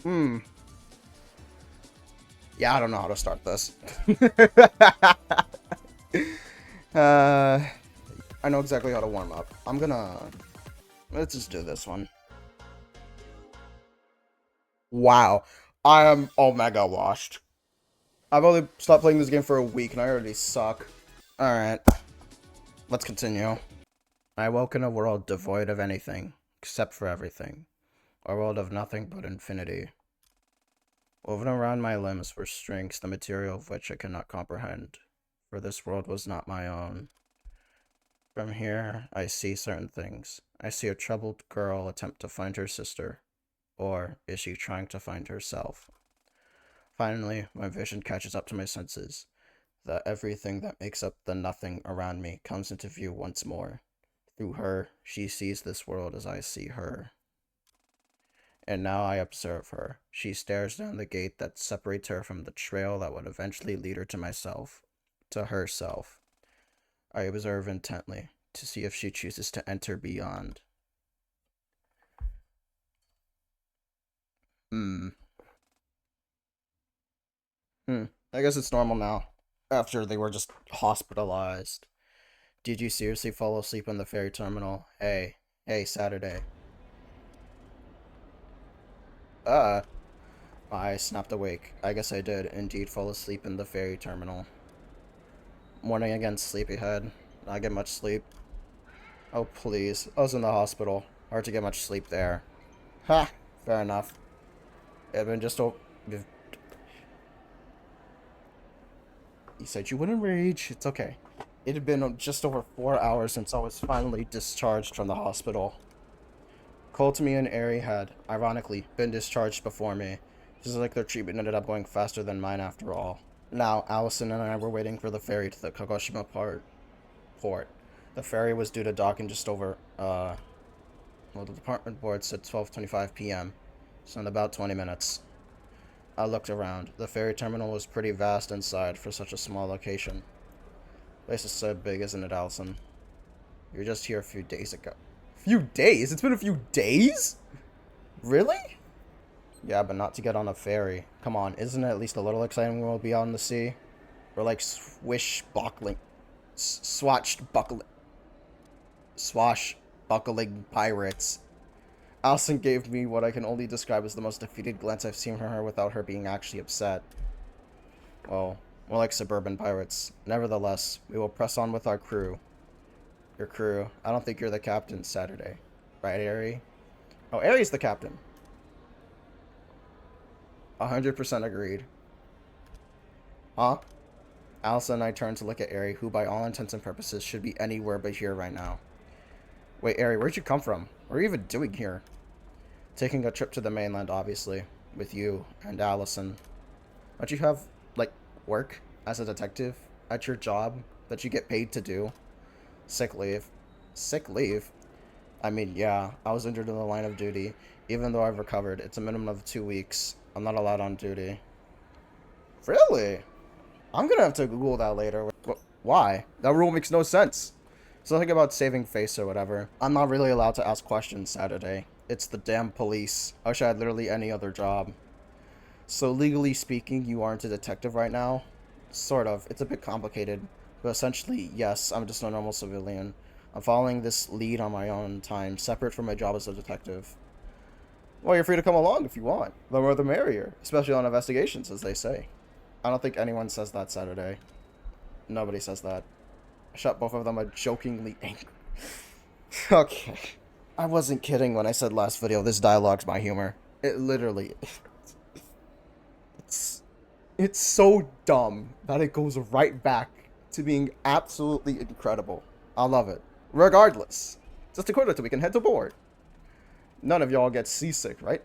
Hmm. Yeah, I don't know how to start this. uh, I know exactly how to warm up. Let's just do this one. Wow. I am omega washed. I've only stopped playing this game for a week and I already suck. Alright, let's continue. I woke in a world devoid of anything, except for everything. A world of nothing but infinity. Woven around my limbs were strings, the material of which I could not comprehend, for this world was not my own. From here, I see certain things. I see a troubled girl attempt to find her sister. Or is she trying to find herself? Finally, my vision catches up to my senses. That everything that makes up the nothing around me comes into view once more. Through her, she sees this world as I see her. And now I observe her. She stares down the gate that separates her from the trail that would eventually lead her to myself, to herself. I observe intently, to see if she chooses to enter beyond. Hmm. Hmm. I guess it's normal now. After they were just hospitalized. Did you seriously fall asleep in the ferry terminal? Hey. Hey, Saturday. Uh. I snapped awake. I guess I did indeed fall asleep in the ferry terminal. Morning again, sleepyhead. Not get much sleep. Oh, please. I was in the hospital. Hard to get much sleep there. Ha! Fair enough. It had been just a... You said you wouldn't rage. It's okay. It had been just over 4 hours since I was finally discharged from the hospital. Coltamy and Aerie had, ironically, been discharged before me. Just like their treatment ended up going faster than mine after all. Now, Allison and I were waiting for the ferry to the Kagoshima port. The ferry was due to dock in just over, well, the department board said 12:25 p.m., so in about 20 minutes. I looked around. The ferry terminal was pretty vast inside for such a small location. Place is so big, isn't it, Allison? You were just here a few days ago. Few days? It's been a few days? Really? Yeah, but not to get on a ferry. Come on, isn't it at least a little exciting when we'll be out on the sea? We're like swashbuckling pirates. Allison gave me what I can only describe as the most defeated glance I've seen from her without her being actually upset. Well, more like suburban pirates. Nevertheless, we will press on with our crew. Your crew. I don't think you're the captain, Saturday. Right, Aerie? Oh, Aerie's the captain. 100% agreed. Huh? Allison and I turned to look at Aerie, who by all intents and purposes should be anywhere but here right now. Wait, Aerie, where'd you come from? What are you even doing here? Taking a trip to the mainland, obviously. With you and Allison. Don't you have, like, work as a detective at your job that you get paid to do? Sick leave. Sick leave? I mean, yeah, I was injured in the line of duty. Even though I've recovered, it's a minimum of 2 weeks. I'm not allowed on duty. Really? I'm gonna have to Google that later. Why? That rule makes no sense. Something about saving face or whatever. I'm not really allowed to ask questions Saturday. It's the damn police. I wish I had literally any other job. So legally speaking, you aren't a detective right now? Sort of. It's a bit complicated. But essentially, yes, I'm just a normal civilian. I'm following this lead on my own time, separate from my job as a detective. Well, you're free to come along if you want. The more the merrier, especially on investigations, as they say. I don't think anyone says that Saturday. Nobody says that. I shot both of them a jokingly angry. Okay. I wasn't kidding when I said last video, this dialogue's my humor. It literally... It's, it's so dumb that it goes right back to being absolutely incredible. I love it. Regardless. Just a quarter till we can head to board. None of y'all get seasick, right?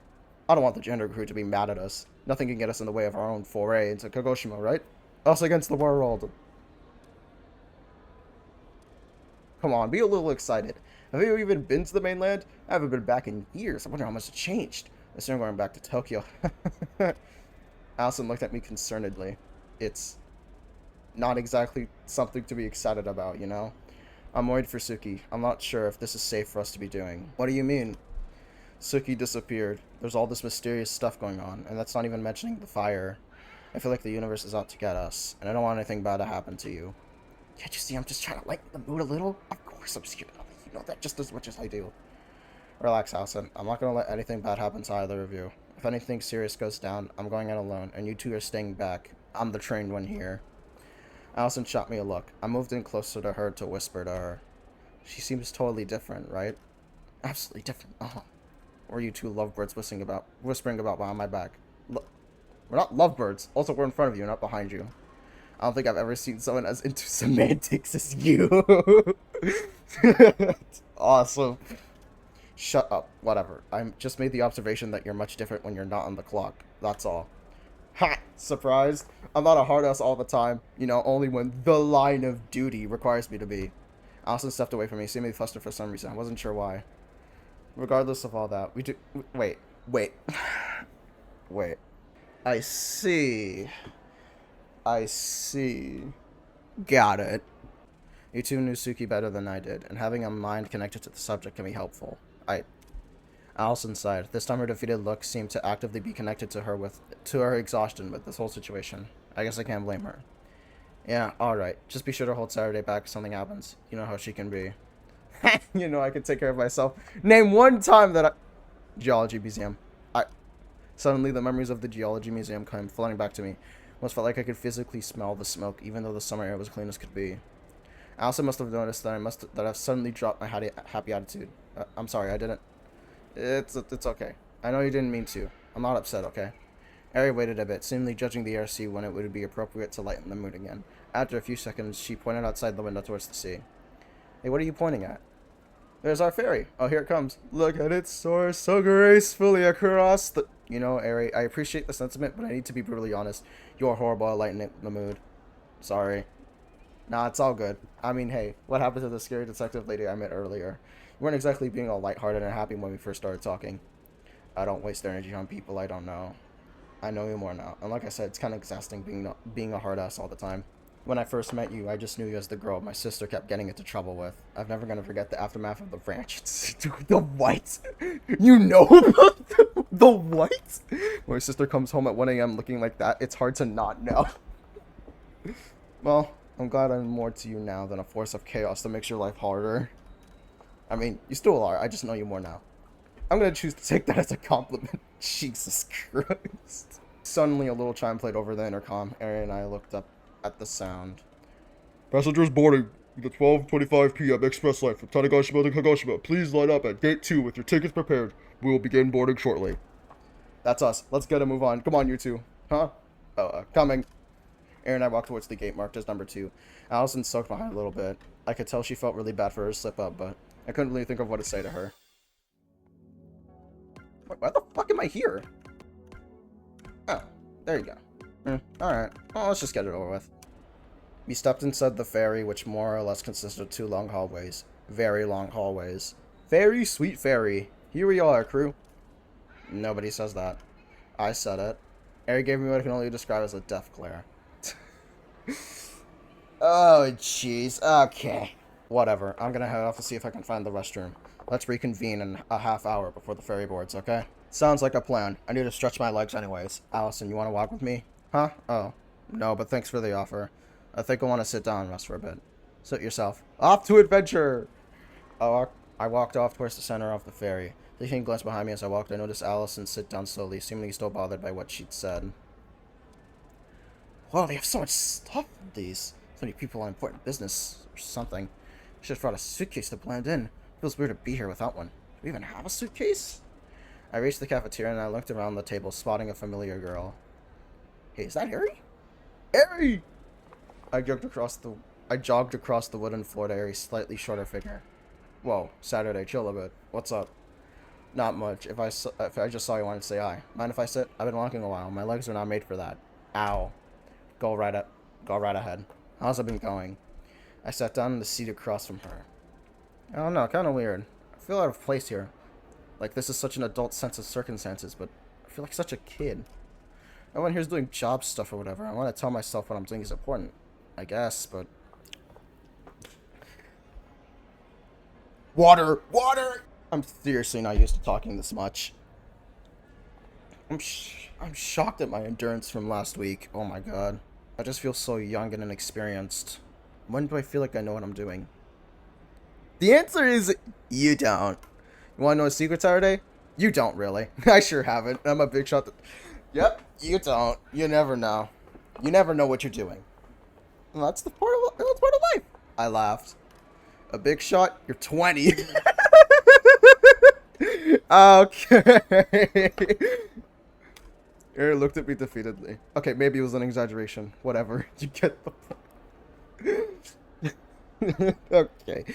I don't want the gender crew to be mad at us. Nothing can get us in the way of our own foray into Kagoshima, right? Us against the world. Come on, be a little excited. Have you even been to the mainland? I haven't been back in years. I wonder how much it changed. I assume I'm going back to Tokyo. Allison looked at me concernedly. It's not exactly something to be excited about, you know? I'm worried for Suki. I'm not sure if this is safe for us to be doing. What do you mean? Suki disappeared. There's all this mysterious stuff going on, and that's not even mentioning the fire. I feel like the universe is out to get us, and I don't want anything bad to happen to you. Can't you see I'm just trying to lighten the mood a little? Of course I'm scared. You know that just as much as I do. Relax, Allison. I'm not going to let anything bad happen to either of you. If anything serious goes down, I'm going out alone, and you two are staying back. I'm the trained one here. Allison shot me a look. I moved in closer to her to whisper to her. She seems totally different, right? Absolutely different. Or you two lovebirds whispering about behind my back. We're not lovebirds. Also, we're in front of you, not behind you. I don't think I've ever seen someone as into semantics as you. Awesome. Shut up. Whatever. I just made the observation that you're much different when you're not on the clock. That's all. Ha! Surprised? I'm not a hard ass all the time. You know, only when the line of duty requires me to be. Allison stepped away from me, seemingly flustered for some reason. I wasn't sure why. Regardless of all that, we do... Wait. Wait. I see. Got it. You two knew Suki better than I did, and having a mind connected to the subject can be helpful. Allison sighed. This time her defeated look seemed to actively be connected to her exhaustion with this whole situation. I guess I can't blame her. Yeah, alright. Just be sure to hold Saturday back if something happens. You know how she can be. You know I can take care of myself. Name one time that Geology Museum. Suddenly, the memories of the Geology Museum came flooding back to me. Almost felt like I could physically smell the smoke, even though the summer air was clean as could be. Allison must have noticed that I've suddenly dropped my happy attitude. I'm sorry, I didn't. It's okay. I know you didn't mean to. I'm not upset, okay? Ari waited a bit, seemingly judging the air when it would be appropriate to lighten the mood again. After a few seconds, she pointed outside the window towards the sea. Hey, what are you pointing at? There's our ferry. Oh, here it comes. Look at it soar so gracefully across the... You know, Ari, I appreciate the sentiment, but I need to be brutally honest. You're horrible at lightening the mood. Sorry. Nah, it's all good. I mean, hey, what happened to the scary detective lady I met earlier? You weren't exactly being all lighthearted and happy when we first started talking. I don't waste energy on people I don't know. I know you more now. And like I said, it's kind of exhausting being a hard ass all the time. When I first met you, I just knew you as the girl my sister kept getting into trouble with. I'm never gonna forget the aftermath of the ranch. The what? You know about the what? When my sister comes home at 1 a.m. looking like that, it's hard to not know. Well, I'm glad I'm more to you now than a force of chaos that makes your life harder. I mean, you still are. I just know you more now. I'm gonna choose to take that as a compliment. Jesus Christ. Suddenly, a little chime played over the intercom. Ari and I looked up at the sound. Passengers boarding the 12:25 p.m. express line from Tanegashima to Kagoshima. Please line up at gate 2 with your tickets prepared. We will begin boarding shortly. That's us. Let's get a move on. Come on, you two. Huh? Coming. Aaron and I walked towards the gate marked as number 2. Allison soaked behind a little bit. I could tell she felt really bad for her slip-up, but I couldn't really think of what to say to her. Why the fuck am I here? Oh, there you go. Alright. Well, let's just get it over with. We stepped inside the ferry, which more or less consisted of 2 long hallways. Very long hallways. Very sweet ferry. Here we are, crew. Nobody says that. I said it. Ari gave me what I can only describe as a death glare. Oh, jeez. Okay. Whatever. I'm gonna head off to see if I can find the restroom. Let's reconvene in a half hour before the ferry boards, okay? Sounds like a plan. I need to stretch my legs anyways. Allison, you want to walk with me? Huh? Oh. No, but thanks for the offer. I think I want to sit down and rest for a bit. Sit yourself. Off to adventure! I walked off towards the center of the ferry. Taking a glance behind me as I walked, I noticed Allison sit down slowly, seemingly still bothered by what she'd said. Wow, they have so much stuff in these. So many people on important business or something. I should have brought a suitcase to blend in. It feels weird to be here without one. Do we even have a suitcase? I reached the cafeteria and I looked around the table, spotting a familiar girl. Hey, is that Ari? Ari! I jogged across the wooden floor to Ari's slightly shorter figure. Whoa, Saturday, chill a bit. What's up? Not much. If I just saw you, wanted to say hi. Mind if I sit? I've been walking a while. My legs are not made for that. Ow. Go right ahead. How's it been going? I sat down in the seat across from her. I don't know, kind of weird. I feel out of place here. Like this is such an adult sense of circumstances, but I feel like such a kid. Everyone here's doing job stuff or whatever. I want to tell myself what I'm doing is important. I guess, but... Water! Water! I'm seriously not used to talking this much. I'm shocked at my endurance from last week. Oh my god. I just feel so young and inexperienced. When do I feel like I know what I'm doing? The answer is you don't. You want to know a secret, Saturday? You don't really. I sure haven't. I'm a big shot. Yep, you don't. You never know. You never know what you're doing. And that's that's part of life. I laughed. A big shot? You're 20. Okay. Aaron looked at me defeatedly. Okay, maybe it was an exaggeration. Whatever. You get the point. Okay.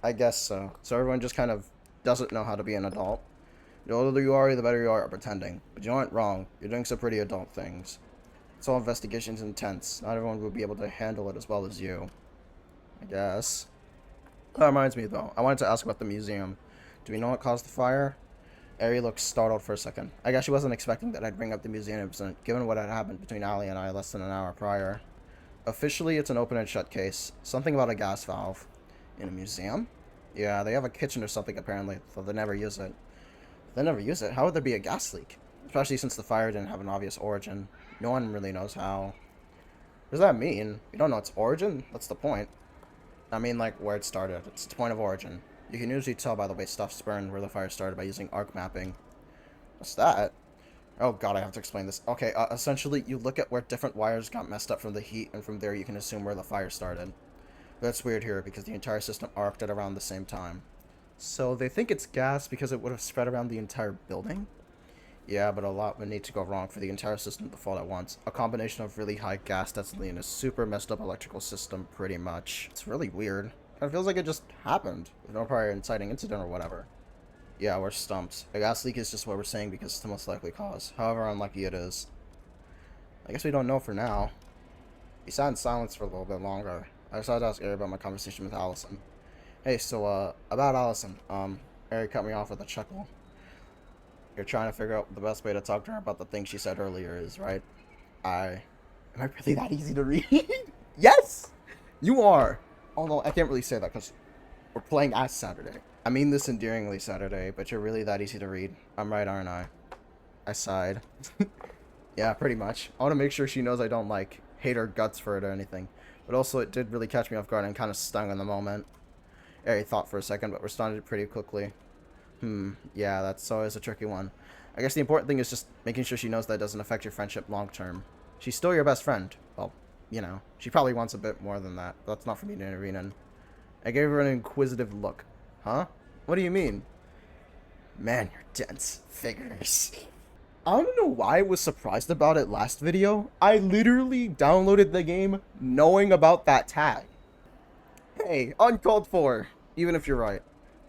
I guess so. So everyone just kind of doesn't know how to be an adult. The older you are, the better you are at pretending. But you aren't wrong. You're doing some pretty adult things. This whole investigation's intense. Not everyone will be able to handle it as well as you. I guess. That reminds me, though. I wanted to ask about the museum. Do we know what caused the fire? Ari looked startled for a second. I guess she wasn't expecting that I'd bring up the museum incident, given what had happened between Allie and I less than an hour prior. Officially, it's an open and shut case. Something about a gas valve. In a museum? Yeah, they have a kitchen or something apparently, though they never use it. If they never use it, how would there be a gas leak? Especially since the fire didn't have an obvious origin. No one really knows how. What does that mean? You don't know its origin? That's the point. I mean, like, where it started. It's the point of origin. You can usually tell by the way stuff's burned where the fire started by using arc mapping. What's that? Oh god, I have to explain this. Okay, essentially, you look at where different wires got messed up from the heat, and from there you can assume where the fire started. That's weird here, because the entire system arced at around the same time. So, they think it's gas because it would have spread around the entire building? Yeah, but a lot would need to go wrong for the entire system to fall at once. A combination of really high gas density and a super messed up electrical system, pretty much. It's really weird. It feels like it just happened, with no prior inciting incident or whatever. Yeah, we're stumped. A gas leak is just what we're saying because it's the most likely cause, however unlucky it is. I guess we don't know for now. He sat in silence for a little bit longer. I decided to ask Ari about my conversation with Allison. Hey, so, about Allison, Ari cut me off with a chuckle. You're trying to figure out the best way to talk to her about the thing she said earlier is, right? Am I really that easy to read? Yes! You are! Although, I can't really say that because we're playing as Saturday. I mean this endearingly, Saturday, but you're really that easy to read. I'm right, aren't I? I sighed. Yeah, pretty much. I want to make sure she knows I don't, like, hate her guts for it or anything. But also, it did really catch me off guard and kind of stung in the moment. Ari thought for a second, but responded pretty quickly. Yeah, that's always a tricky one. I guess the important thing is just making sure she knows that doesn't affect your friendship long term. She's still your best friend. Well, you know, she probably wants a bit more than that, but that's not for me to intervene in. I gave her an inquisitive look. Huh? What do you mean? Man, you're dense. Figures. I don't know why I was surprised about it last video. I literally downloaded the game knowing about that tag. Hey, uncalled for. Even if you're right.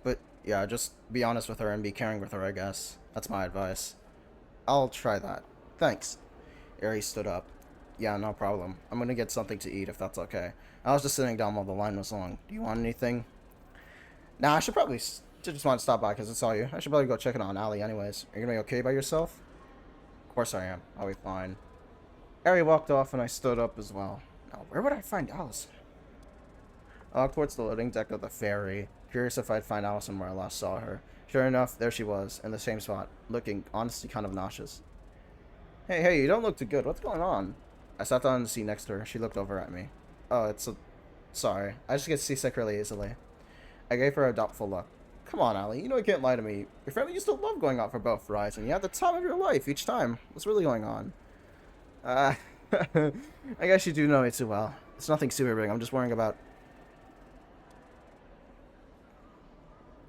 But, yeah, just be honest with her and be caring with her, I guess. That's my advice. I'll try that. Thanks. Ari stood up. Yeah, no problem. I'm gonna get something to eat if that's okay. I was just sitting down while the line was long. Do you want anything? Nah, I should probably just want to stop by because I saw you. I should probably go check it on Allie anyways. Are you gonna be okay by yourself? Of course I am. I'll be fine. Ari walked off and I stood up as well. Now, where would I find Allison? I walked towards the loading deck of the ferry, curious if I'd find Allison where I last saw her. Sure enough, there she was, in the same spot, looking honestly kind of nauseous. Hey, you don't look too good. What's going on? I sat down in the seat next to her. She looked over at me. Oh, sorry. I just get seasick really easily. I gave her a doubtful look. Come on, Allie. You know you can't lie to me. Your family used to love going out for boat rides, and you had the time of your life each time. What's really going on? I guess you do know me too well. It's nothing super big. I'm just worrying about...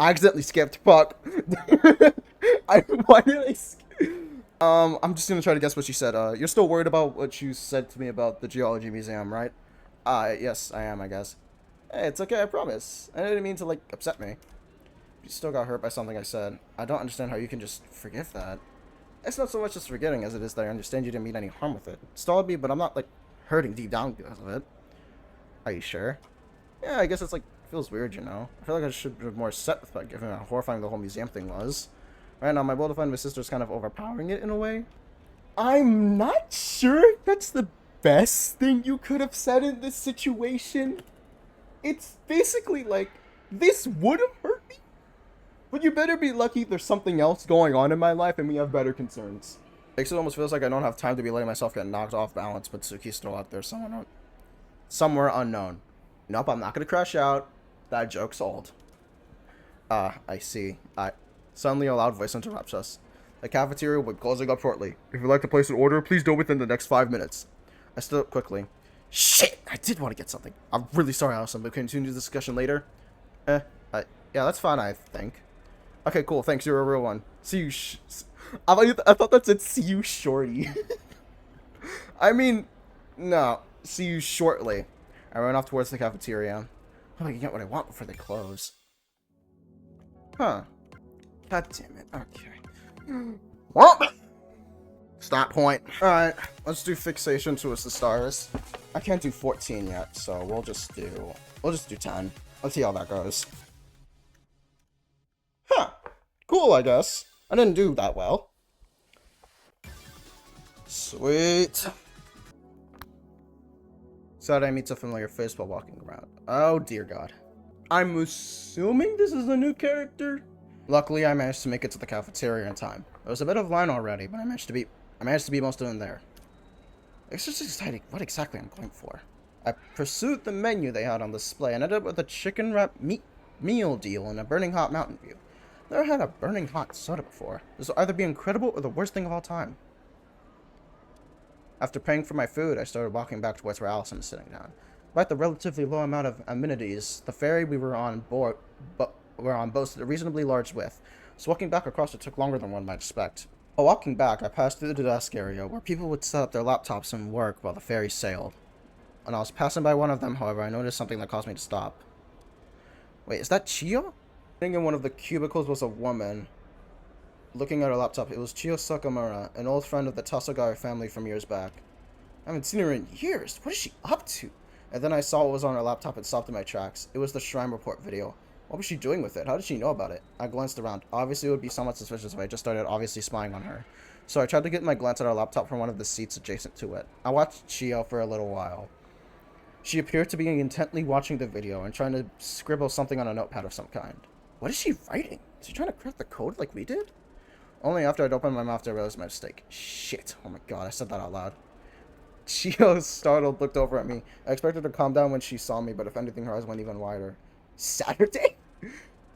I accidentally skipped. Fuck. Why did I skip? I'm just gonna try to guess what she said. You're still worried about what you said to me about the geology museum, right? Yes, I am, I guess. Hey, it's okay, I promise. I didn't mean to, like, upset me. You still got hurt by something I said. I don't understand how you can just forgive that. It's not so much just forgetting as it is that I understand you didn't mean any harm with it. It stalled me, but I'm not, like, hurting deep down because of it. Are you sure? Yeah, I guess it's, like, feels weird, you know? I feel like I should be more set with that, given how horrifying the whole museum thing was. Right now, my will to find my sister's kind of overpowering it in a way. I'm not sure that's the best thing you could have said in this situation. It's basically like, this would have hurt me, But you better be lucky there's something else going on in my life and we have better concerns. Makes it almost feels like I don't have time to be letting myself get knocked off balance, but Suki's still out there somewhere unknown. Nope, I'm not gonna crash out. That joke's old. I see. Suddenly a loud voice interrupts us. The cafeteria will be closing up shortly. If you'd like to place an order, please do it within the next 5 minutes. I stood up quickly. Shit! I did want to get something. I'm really sorry, Allison, but continue the discussion later. Yeah, that's fine, I think. Okay, cool, thanks, you're a real one. See you I thought that said see you shorty. I mean, no. See you shortly. I ran off towards the cafeteria. Oh, I can get what I want before they close. Huh. God damn it. Okay. Well, stop point. Alright, let's do fixation to the stars. I can't do 14 yet, so we'll just do 10. Let's see how that goes. Huh. Cool, I guess. I didn't do that well. Sweet. Saturday meets a familiar face while walking around. Oh dear God. I'm assuming this is a new character? Luckily, I managed to make it to the cafeteria in time. There was a bit of line already, but I managed to be most of them there. It's just exciting what exactly I'm going for. I pursued the menu they had on display and ended up with a chicken wrap meal deal and a burning hot Mountain Dew. Never had a burning hot soda before. This will either be incredible or the worst thing of all time. After paying for my food, I started walking back towards where Allison was sitting down. Despite the relatively low amount of amenities, the ferry we were on boasted a reasonably large width, so walking back across it took longer than one might expect. While walking back, I passed through the desk area where people would set up their laptops and work while the ferry sailed. When I was passing by one of them, however, I noticed something that caused me to stop. Wait, is that Chiyo? Sitting in one of the cubicles was a woman. Looking at her laptop, it was Chiyo Sakamura, an old friend of the Tasagaya family from years back. I haven't seen her in years. What is she up to? And then I saw what was on her laptop and stopped in my tracks. It was the Shrine Report video. What was she doing with it? How did she know about it? I glanced around. Obviously, it would be somewhat suspicious if I just started obviously spying on her. So I tried to get my glance at her laptop from one of the seats adjacent to it. I watched Chiyo for a little while. She appeared to be intently watching the video and trying to scribble something on a notepad of some kind. What is she writing? Is she trying to crack the code like we did? Only after I'd opened my mouth did I realize my mistake. Shit. Oh my god, I said that out loud. Chiyo, startled, looked over at me. I expected her to calm down when she saw me, but if anything, her eyes went even wider. Saturday?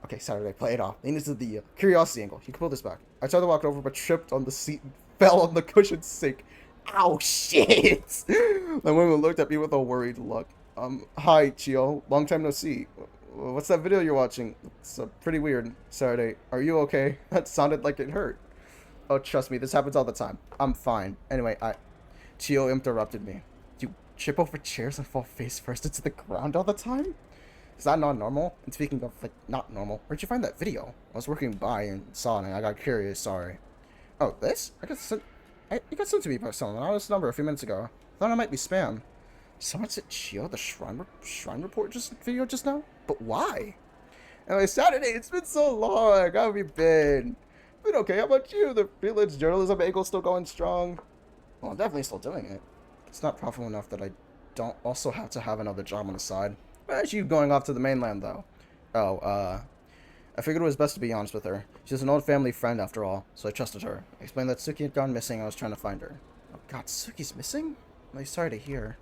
Okay, Saturday, play it off. Lean into the curiosity angle. You can pull this back. I tried to walk over, but tripped on the seat and fell on the cushioned sink. Ow, shit! The woman looked at me with a worried look. Hi, Chiyo. Long time no see. What's that video you're watching? It's pretty weird. Saturday, are you okay? That sounded like it hurt. Oh, trust me, this happens all the time. I'm fine. Anyway, Chiyo interrupted me. You trip over chairs and fall face first into the ground all the time? Is that not normal? And speaking of, like, not normal, where'd you find that video? I was working by and saw it and I got curious, sorry. Oh, this? It got sent to me by someone on this number a few minutes ago. Thought it might be spam. Someone said Chiyo the Shrine Report video just now? But why? Anyway, Saturday, it's been so long. How have you been? Been okay, how about you? The freelance journalism angle's still going strong? Well, I'm definitely still doing it. It's not profitable enough that I don't also have to have another job on the side. Where's you going off to the mainland, though? Oh, I figured it was best to be honest with her. She's an old family friend, after all, so I trusted her. I explained that Suki had gone missing and I was trying to find her. Oh god, Suki's missing? I'm really sorry to hear.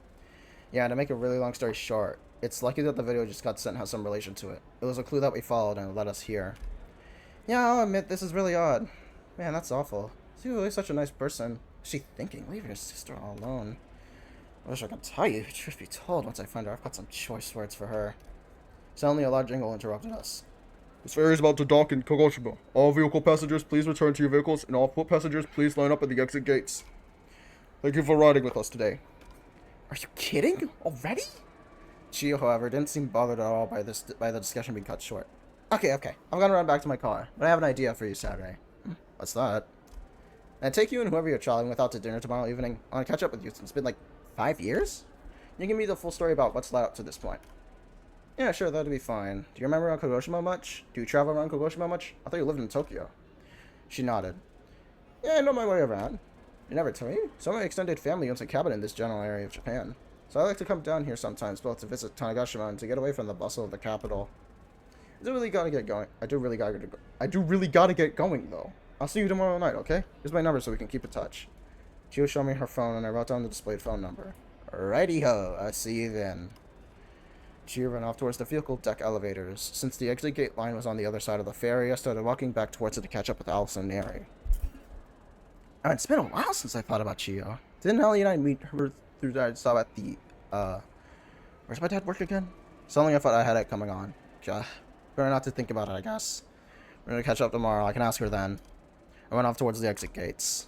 Yeah, to make a really long story short, it's lucky that the video just got sent has some relation to it. It was a clue that we followed and it led us here. Yeah, I'll admit, this is really odd. Man, that's awful. She's really such a nice person. What's she thinking? Leaving her sister all alone. I wish I could tell you. Truth be told, once I find her, I've got some choice words for her. Suddenly, a loud jingle interrupted us. This ferry is about to dock in Kagoshima. All vehicle passengers, please return to your vehicles, and all foot passengers, please line up at the exit gates. Thank you for riding with us today. Are you kidding? Already? Chiyo, however, didn't seem bothered at all by the discussion being cut short. Okay. I'm gonna run back to my car, but I have an idea for you, Saturday. What's that? And take you and whoever you're traveling with out to dinner tomorrow evening. I want to catch up with you. It's been like 5 years? You give me the full story about what's led up to this point. Yeah, sure, that'd be fine. Do you remember around Kagoshima much? Do you travel around Kagoshima much? I thought you lived in Tokyo. She nodded. Yeah, I know my way around. You never told me? Some of my extended family owns a cabin in this general area of Japan. So I like to come down here sometimes, both to visit Tanegashima and to get away from the bustle of the capital. I do really gotta get going. I do really gotta get going, though. I'll see you tomorrow night, okay? Here's my number so we can keep in touch. She will show me her phone, and I wrote down the displayed phone number. Righty-ho, I'll see you then. She ran off towards the vehicle deck elevators. Since the exit gate line was on the other side of the ferry, I started walking back towards it to catch up with Allison and Ari. It's been a while since I thought about Chio. Didn't Ellie and I meet her through that stop at the, where's my dad work again? Suddenly I thought I had it coming on. Better not to think about it, I guess. We're gonna catch up tomorrow. I can ask her then. I went off towards the exit gates.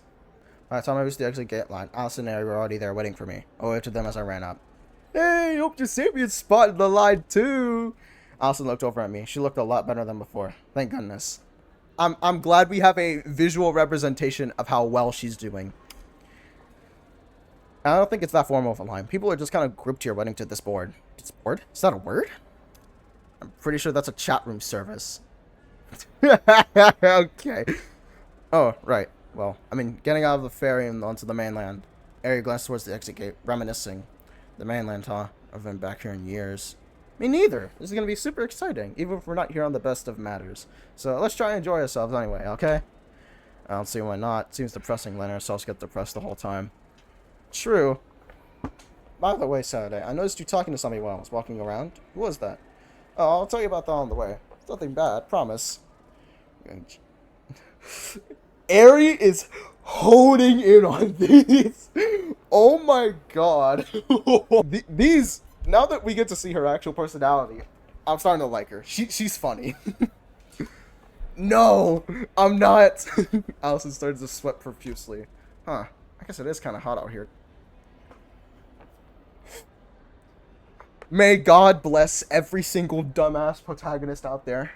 By the time I reached the exit gate line, Allison and Ari were already there waiting for me. I waved to them as I ran up. Hey, hope you saved me a spot in the line too. Allison looked over at me. She looked a lot better than before. Thank goodness. I'm glad we have a visual representation of how well she's doing. I don't think it's that formal of a line. People are just kind of grouped here waiting to this board. This board? Is that a word? I'm pretty sure that's a chat room service. Okay. Oh, right. Well, I mean, getting out of the ferry and onto the mainland. Ari glanced towards the exit gate, reminiscing. The mainland, huh? I've been back here in years. Me neither. This is going to be super exciting, even if we're not here on the best of matters. So let's try and enjoy ourselves anyway, okay? I don't see why not. Seems depressing letting ourselves get depressed the whole time. True. By the way, Saturday, I noticed you talking to somebody while I was walking around. Who was that? Oh, I'll tell you about that on the way. It's nothing bad, promise. Ari is honing in on these. Oh my god. These, now that we get to see her actual personality, I'm starting to like her. She's funny. No, I'm not. Allison started to sweat profusely. Huh, I guess it is kind of hot out here. May God bless every single dumbass protagonist out there.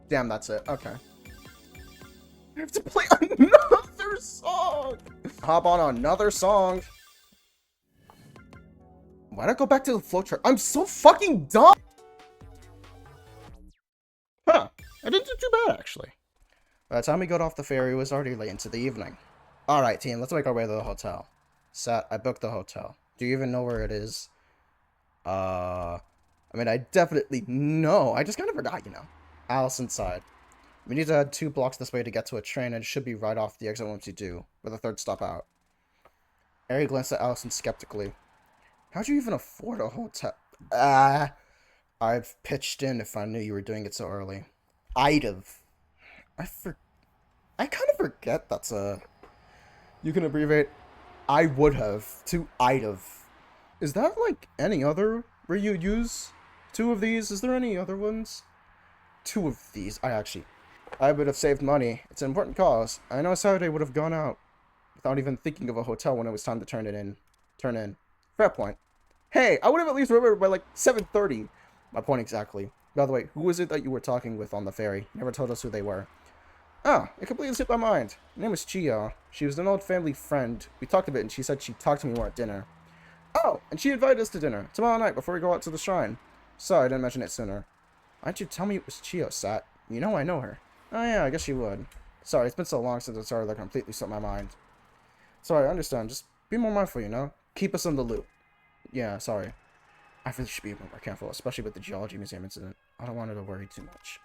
Damn, that's it. Okay. I have to play another song. Hop on another song. Why'd I go back to the flowchart? I'm so fucking dumb. Huh. I didn't do too bad, actually. By the time we got off the ferry, it was already late into the evening. Alright, team, let's make our way to the hotel. Sat, I booked the hotel. Do you even know where it is? I mean, I definitely know. I just kind of forgot, you know. Allison sighed. We need to head 2 blocks this way to get to a train, and it should be right off the exit once you do, with a 3rd stop out. Ari glanced at Allison skeptically. How'd you even afford a hotel? I've pitched in if I knew you were doing it so early. I'd have. I kind of forget that's a... You can abbreviate I would have to I'd have. Is that like any other where you use 2 of these? Is there any other ones? 2 of these. I would have saved money. It's an important cause. I know Saturday would have gone out without even thinking of a hotel when it was time to turn in. Fair point. Hey, I would have at least remembered by like 7:30. My point exactly. By the way, who was it that you were talking with on the ferry? You never told us who they were. Oh, it completely slipped my mind. Her name was Chio. She was an old family friend. We talked a bit and she said she'd talk to me more at dinner. Oh, and she invited us to dinner tomorrow night before we go out to the shrine. Sorry, I didn't mention it sooner. Why'd you tell me it was Chio, Sat? You know I know her. Oh yeah, I guess you would. Sorry, it's been so long since I started that completely slipped my mind. Sorry, I understand. Just be more mindful, you know? Keep us in the loop. Yeah, sorry. I really should be more careful, especially with the Geology Museum incident. I don't want her to worry too much.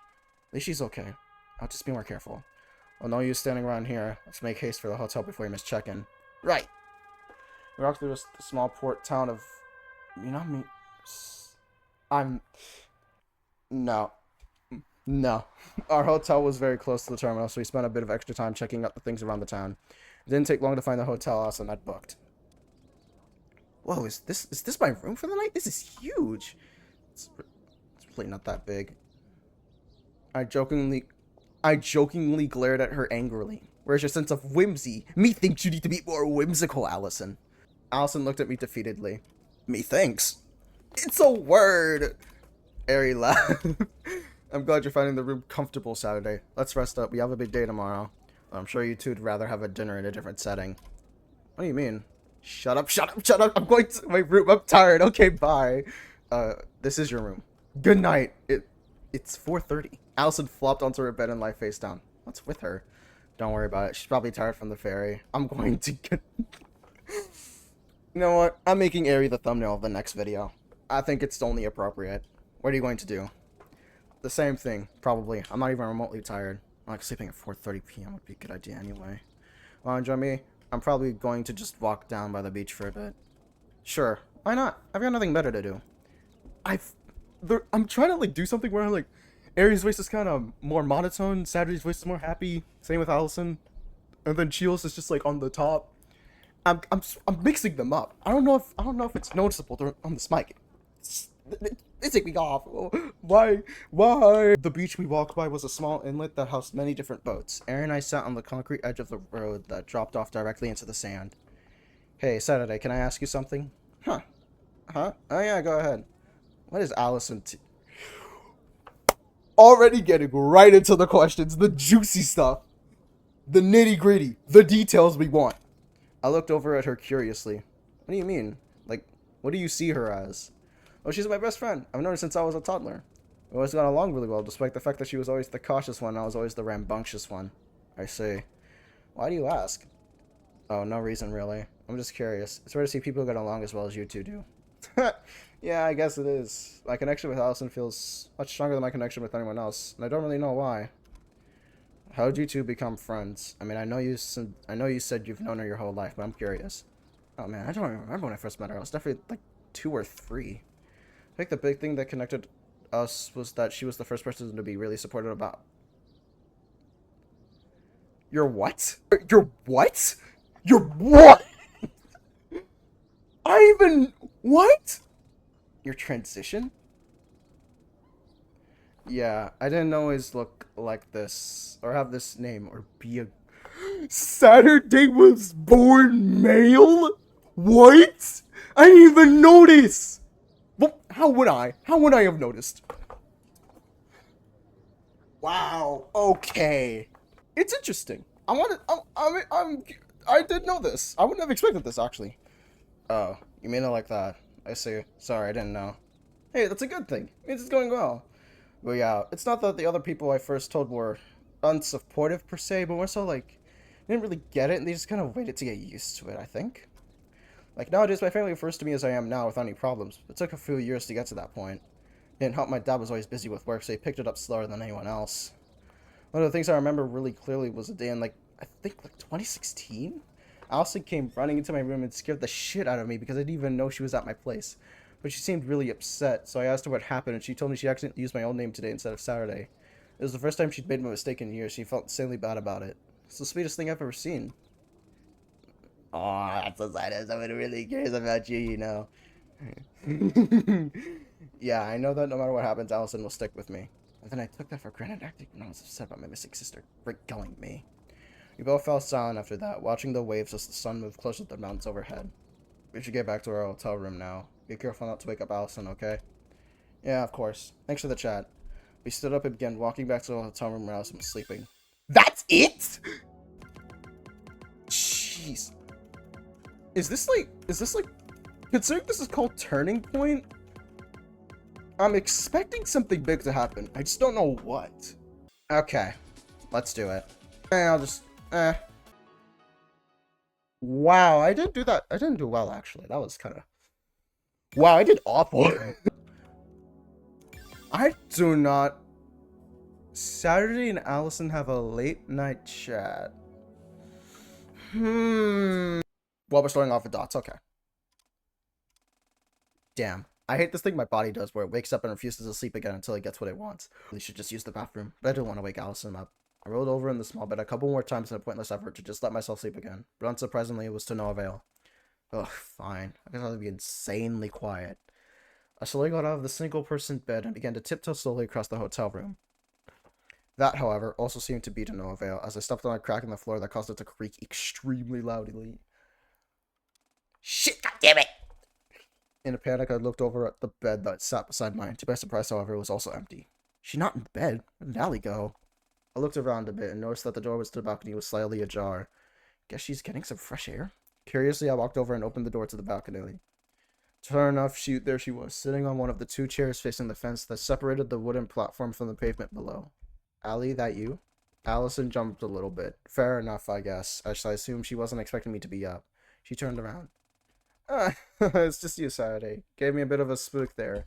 At least she's okay. I'll just be more careful. Well, no use standing around here. Let's make haste for the hotel before we miss check-in. Right! We walked through the small port town of... You know me... No. No. Our hotel was very close to the terminal, so we spent a bit of extra time checking out the things around the town. It didn't take long to find the hotel Allison had booked. Whoa, is this my room for the night? This is huge! It's really not that big. I jokingly glared at her angrily. Where's your sense of whimsy? Methinks you need to be more whimsical, Allison. Allison looked at me defeatedly. Methinks? It's a word! Ari laughed. I'm glad you're finding the room comfortable, Saturday. Let's rest up. We have a big day tomorrow. I'm sure you two'd rather have a dinner in a different setting. What do you mean? Shut up, shut up, shut up! I'm going to my room. I'm tired. Okay, bye. This is your room. Good night. It's 4:30. Allison flopped onto her bed and lay face down. What's with her? Don't worry about it. She's probably tired from the ferry. I'm going to get... You know what? I'm making Ari the thumbnail of the next video. I think it's only appropriate. What are you going to do? The same thing, probably. I'm not even remotely tired. Like, sleeping at 4:30 p.m. would be a good idea anyway. Wanna join me? I'm probably going to just walk down by the beach for a bit. Sure. Why not? I've got nothing better to do. I'm trying to, like, do something where, like, Aries' voice is kind of more monotone, Saturday's voice is more happy. Same with Allison. And then Chios is just, like, on the top. I'm mixing them up. I don't know if it's noticeable on this mic. It's taking me off. Why? The beach we walked by was a small inlet that housed many different boats. Aaron and I sat on the concrete edge of the road that dropped off directly into the sand. Hey, Saturday, can I ask you something? Huh? Huh? Oh yeah, go ahead. What is Allison already getting right into the questions, the juicy stuff, the nitty gritty, the details we want. I looked over at her curiously. What do you mean? Like, what do you see her as? Oh, she's my best friend. I've known her since I was a toddler. We always got along really well, despite the fact that she was always the cautious one and I was always the rambunctious one. I see. Why do you ask? Oh, no reason, really. I'm just curious. It's rare to see people get along as well as you two do. Yeah, I guess it is. My connection with Allison feels much stronger than my connection with anyone else, and I don't really know why. How did you two become friends? I mean, I know you said you've known her your whole life, but I'm curious. Oh man, I don't even remember when I first met her. I was definitely like 2 or 3. I think the big thing that connected us was that she was the first person to be really supportive about. You're what? You're what? You're what? What? Your transition? Yeah, I didn't always look like this, or have this name, or be a... Saturday was born male? What? I didn't even notice! Well, how would I? How would I have noticed? Wow, okay. It's interesting. I did know this. I wouldn't have expected this, actually. Oh, you mean it like that. I see. Sorry, I didn't know. Hey, that's a good thing. It means it's going well. But yeah, it's not that the other people I first told were unsupportive per se, but more so like, they didn't really get it and they just kind of waited to get used to it, I think. Like nowadays, my family refers to me as I am now without any problems. It took a few years to get to that point. It didn't help my dad was always busy with work, so he picked it up slower than anyone else. One of the things I remember really clearly was a day in, like, I think, like, 2016? Allison came running into my room and scared the shit out of me because I didn't even know she was at my place. But she seemed really upset, so I asked her what happened, and she told me she accidentally used my own name today instead of Saturday. It was the first time she'd made a mistake in years. She felt insanely bad about it. It's the sweetest thing I've ever seen. Aw, that's so sad. Someone really cares about you, you know. Yeah, I know that no matter what happens, Allison will stick with me. And then I took that for granted, acting when I was upset about my missing sister killing me. We both fell silent after that, watching the waves as the sun moved closer to the mountains overhead. We should get back to our hotel room now. Be careful not to wake up Allison, okay? Yeah, of course. Thanks for the chat. We stood up and began walking back to the hotel room where Allison was sleeping. That's it?! Jeez. Is this like, considering this is called Turning Point, I'm expecting something big to happen. I just don't know what. Okay. Let's do it. I'll just, Wow, I didn't do that. I didn't do well, actually. That was kind of... Wow, I did awful. I do not... Saturday and Allison have a late night chat. Well, we're starting off with dots. Okay. Damn. I hate this thing my body does where it wakes up and refuses to sleep again until it gets what it wants. We should just use the bathroom, but I don't want to wake Allison up. I rolled over in the small bed a couple more times in a pointless effort to just let myself sleep again, but unsurprisingly it was to no avail. Ugh, fine. I guess I'll be insanely quiet. I slowly got out of the single-person bed and began to tiptoe slowly across the hotel room. That, however, also seemed to be to no avail, as I stepped on a crack in the floor that caused it to creak extremely loudly. Shit, goddammit! In a panic, I looked over at the bed that sat beside mine. To my surprise, however, it was also empty. She not in bed? Where did Allie go? I looked around a bit and noticed that the door to the balcony was slightly ajar. Guess she's getting some fresh air? Curiously, I walked over and opened the door to the balcony. Sure enough, there she was, sitting on one of the 2 chairs facing the fence that separated the wooden platform from the pavement below. Allie, that you? Allison jumped a little bit. Fair enough, I guess, as I assumed she wasn't expecting me to be up. She turned around. It's just you, Saturday. Gave me a bit of a spook there.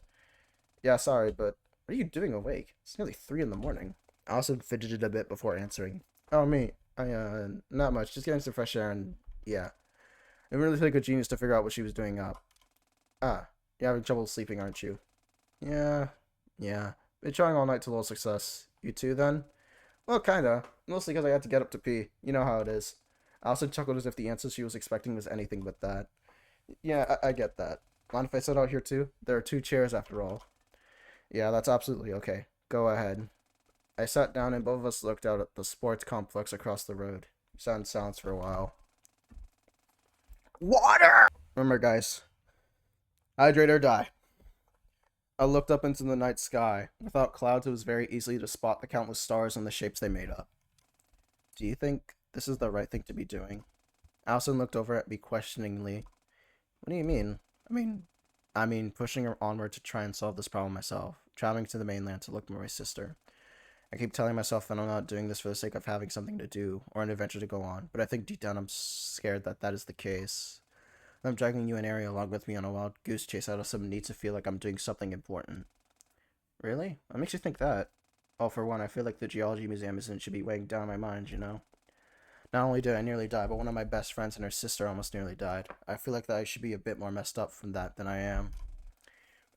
Yeah, sorry, but what are you doing awake? It's nearly 3 in the morning. Allison fidgeted a bit before answering. Oh, me. Not much. Just getting some fresh air and, yeah. It really took a genius to figure out what she was doing up. Ah, you're having trouble sleeping, aren't you? Yeah, yeah. Been trying all night to little success. You too, then? Well, kinda. Mostly because I had to get up to pee. You know how it is. Allison chuckled as if the answer she was expecting was anything but that. Yeah, I get that. Mind if I sit out here too? There are 2 chairs after all. Yeah, that's absolutely okay. Go ahead. I sat down and both of us looked out at the sports complex across the road. We sat in silence for a while. Water! Remember, guys, hydrate or die. I looked up into the night sky. Without clouds, it was very easy to spot the countless stars and the shapes they made up. Do you think this is the right thing to be doing? Allison looked over at me questioningly. What do you mean? I mean, pushing her onward to try and solve this problem myself, traveling to the mainland to look for my sister. I keep telling myself that I'm not doing this for the sake of having something to do or an adventure to go on, but I think deep down I'm scared that that is the case. I'm dragging you and Ari along with me on a wild goose chase out of some need to feel like I'm doing something important. Really? What makes you think that? Well, for one, I feel like the geology museum should be weighing down my mind, you know? Not only did I nearly die, but one of my best friends and her sister almost nearly died. I feel like that I should be a bit more messed up from that than I am.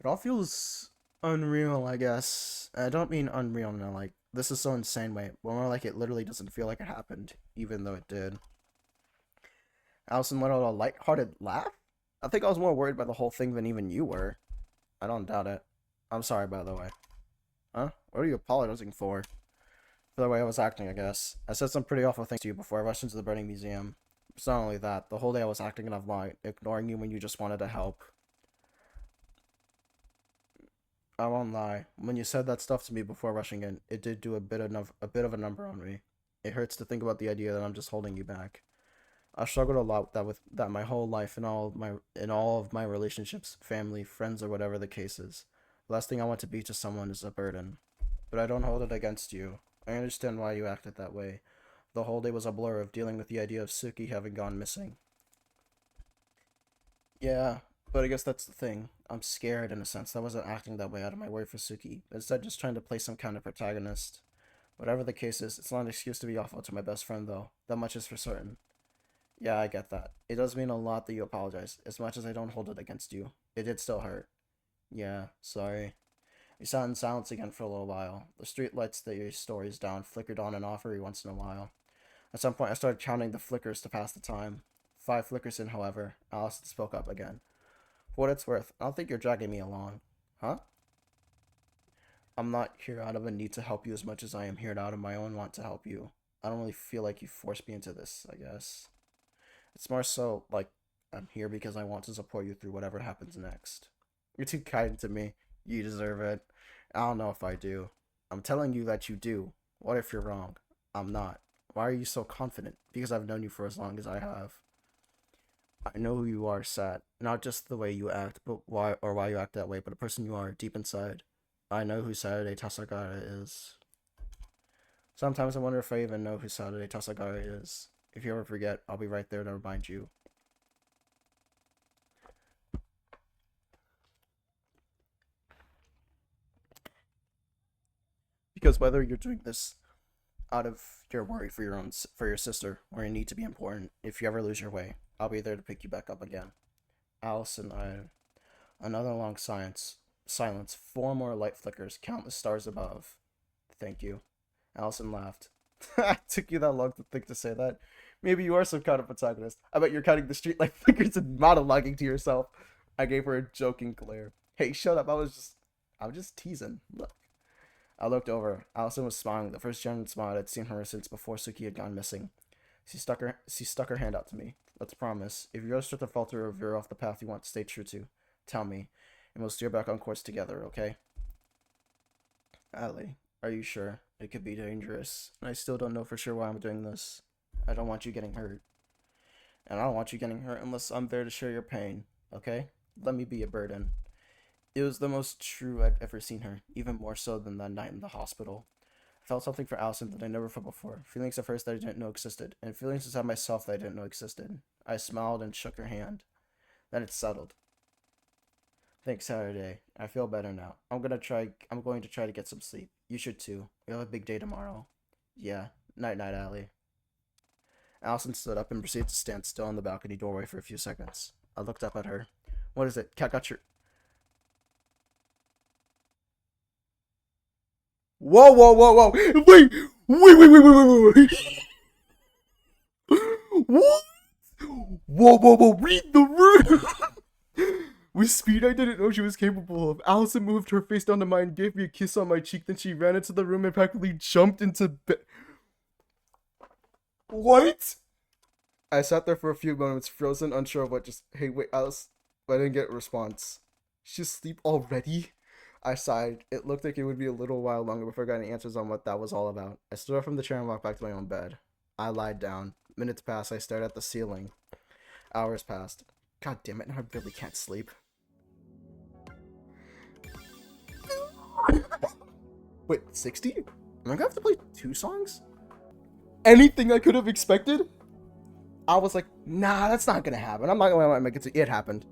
It all feels unreal, I guess. I don't mean unreal in a like, this is so insane way, but more like it literally doesn't feel like it happened, even though it did. Allison let out a light-hearted laugh? I think I was more worried by the whole thing than even you were. I don't doubt it. I'm sorry, by the way. Huh? What are you apologizing for? For the way I was acting, I guess. I said some pretty awful things to you before I rushed into the burning museum. It's not only that, the whole day I was acting out of line, ignoring you when you just wanted to help. I won't lie. When you said that stuff to me before rushing in, it did do a bit of a number on me. It hurts to think about the idea that I'm just holding you back. I struggled a lot with that my whole life and all of my relationships, family, friends, or whatever the case is. The last thing I want to be to someone is a burden. But I don't hold it against you. I understand why you acted that way. The whole day was a blur of dealing with the idea of Suki having gone missing. Yeah, but I guess that's the thing. I'm scared in a sense. I wasn't acting that way out of my worry for Suki, but instead just trying to play some kind of protagonist. Whatever the case is, it's not an excuse to be awful to my best friend, though. That much is for certain. Yeah, I get that. It does mean a lot that you apologize, as much as I don't hold it against you. It did still hurt. Yeah, sorry. We sat in silence again for a little while. The street lights that your stories down flickered on and off every once in a while. At some point, I started counting the flickers to pass the time. 5 flickers in, however, Allison spoke up again. For what it's worth, I don't think you're dragging me along. Huh? I'm not here out of a need to help you as much as I am here out of my own want to help you. I don't really feel like you forced me into this, I guess. It's more so like I'm here because I want to support you through whatever happens next. You're too kind to me. You deserve it. I don't know if I do. I'm telling you that you do. What if you're wrong? I'm not. Why are you so confident? Because I've known you for as long as I have. I know who you are, Sat. Not just the way you act, but why you act that way, but a person you are deep inside. I know who Saturday Tasagara is. Sometimes I wonder if I even know who Saturday Tasagara is. If you ever forget, I'll be right there to remind you. Because whether you're doing this out of your worry for your sister or your need to be important, if you ever lose your way, I'll be there to pick you back up again. Alice and I. Another long silence. Silence. 4 more light flickers. Countless stars above. Thank you. Allison laughed. Took you that long to think to say that? Maybe you are some kind of protagonist. I bet you're counting the streetlight flickers and monologuing to yourself. I gave her a joking glare. Hey, shut up. I was just teasing. Look. I looked over. Allison was smiling, the first genuine smile I'd seen her since before Suki had gone missing. She stuck her hand out to me. Let's promise. If you ever start to falter or veer off the path you want to stay true to, tell me, and we'll steer back on course together, okay? Allie, are you sure? It could be dangerous. And I still don't know for sure why I'm doing this. I don't want you getting hurt. And I don't want you getting hurt unless I'm there to share your pain, okay? Let me be a burden. It was the most true I'd ever seen her, even more so than that night in the hospital. I felt something for Allison that I never felt before, feelings at first that I didn't know existed, and feelings inside myself that I didn't know existed. I smiled and shook her hand. Then it settled. Thanks, Saturday. I feel better now. I'm going to try to get some sleep. You should too. We have a big day tomorrow. Yeah. Night night, Allie. Allison stood up and proceeded to stand still in the balcony doorway for a few seconds. I looked up at her. What is it? Cat got your... Whoa, whoa, whoa, whoa! Wait! What? Whoa, whoa, whoa! Read the room! With speed I didn't know she was capable of, Allison moved her face down to mine and gave me a kiss on my cheek, then she ran into the room and practically jumped into bed. What? I sat there for a few moments, frozen, unsure of what just... Hey, wait, Alice... But I didn't get a response. She's asleep already? I sighed. It looked like it would be a little while longer before I got any answers on what that was all about. I stood up from the chair and walked back to my own bed. I lied down. Minutes passed, I stared at the ceiling. Hours passed. God damn it, now I really can't sleep. Wait, 60? Am I gonna have to play 2 songs? Anything I could have expected? I was like, nah, that's not gonna happen. I'm not gonna make it to... It happened.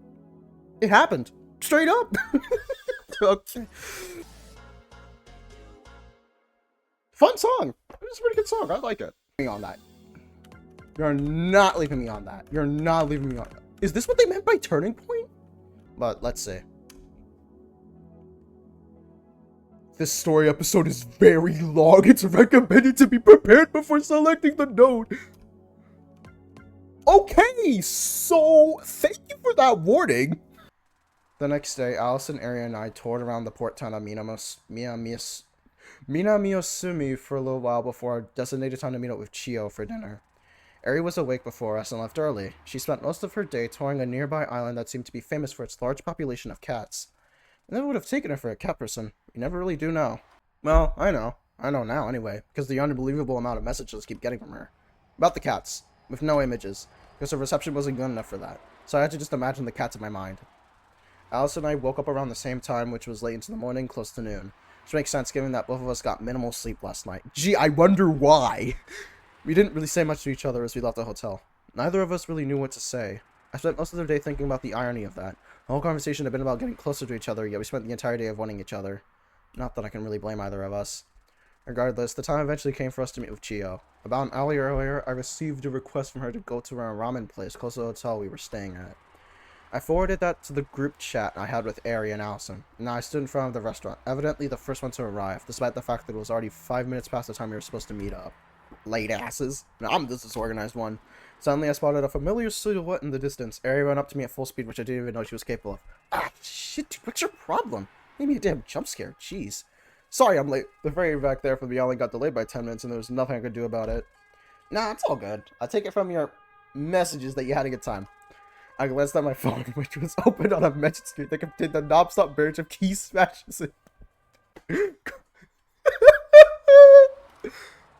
It happened. Straight up. Okay. Fun song. It's a pretty good song. I like it. On that. You're not leaving me on that. You're not leaving me on that. Is this what they meant by turning point? But let's see. This story episode is very long. It's recommended to be prepared before selecting the node. Okay, so thank you for that warning. The next day, Allison, Ari, and I toured around the port town of Minamiosumi for a little while before our designated time to meet up with Chio for dinner. Ari was awake before us and left early. She spent most of her day touring a nearby island that seemed to be famous for its large population of cats. I never would have taken her for a cat person. You never really do know. Well, I know. I know now, anyway, because the unbelievable amount of messages I keep getting from her. About the cats, with no images, because her reception wasn't good enough for that. So I had to just imagine the cats in my mind. Alice and I woke up around the same time, which was late into the morning, close to noon. Which makes sense given that both of us got minimal sleep last night. Gee, I wonder why. We didn't really say much to each other as we left the hotel. Neither of us really knew what to say. I spent most of the day thinking about the irony of that. The whole conversation had been about getting closer to each other, yet we spent the entire day avoiding each other. Not that I can really blame either of us. Regardless, the time eventually came for us to meet with Chio. About an hour earlier, I received a request from her to go to a ramen place close to the hotel we were staying at. I forwarded that to the group chat I had with Ari and Allison. Now I stood in front of the restaurant, evidently the first one to arrive, despite the fact that it was already 5 minutes past the time we were supposed to meet up. Late asses. Now I'm the disorganized one. Suddenly I spotted a familiar silhouette in the distance. Ari ran up to me at full speed, which I didn't even know she was capable of. Ah, shit, dude, what's your problem? Maybe a damn jump scare, jeez. Sorry I'm late. The ferry back there from the island got delayed by 10 minutes and there was nothing I could do about it. Nah, it's all good. I'll take it from your messages that you had a good time. I glanced at my phone, which was open on a message screen that contained the non-stop barrage of key smashes.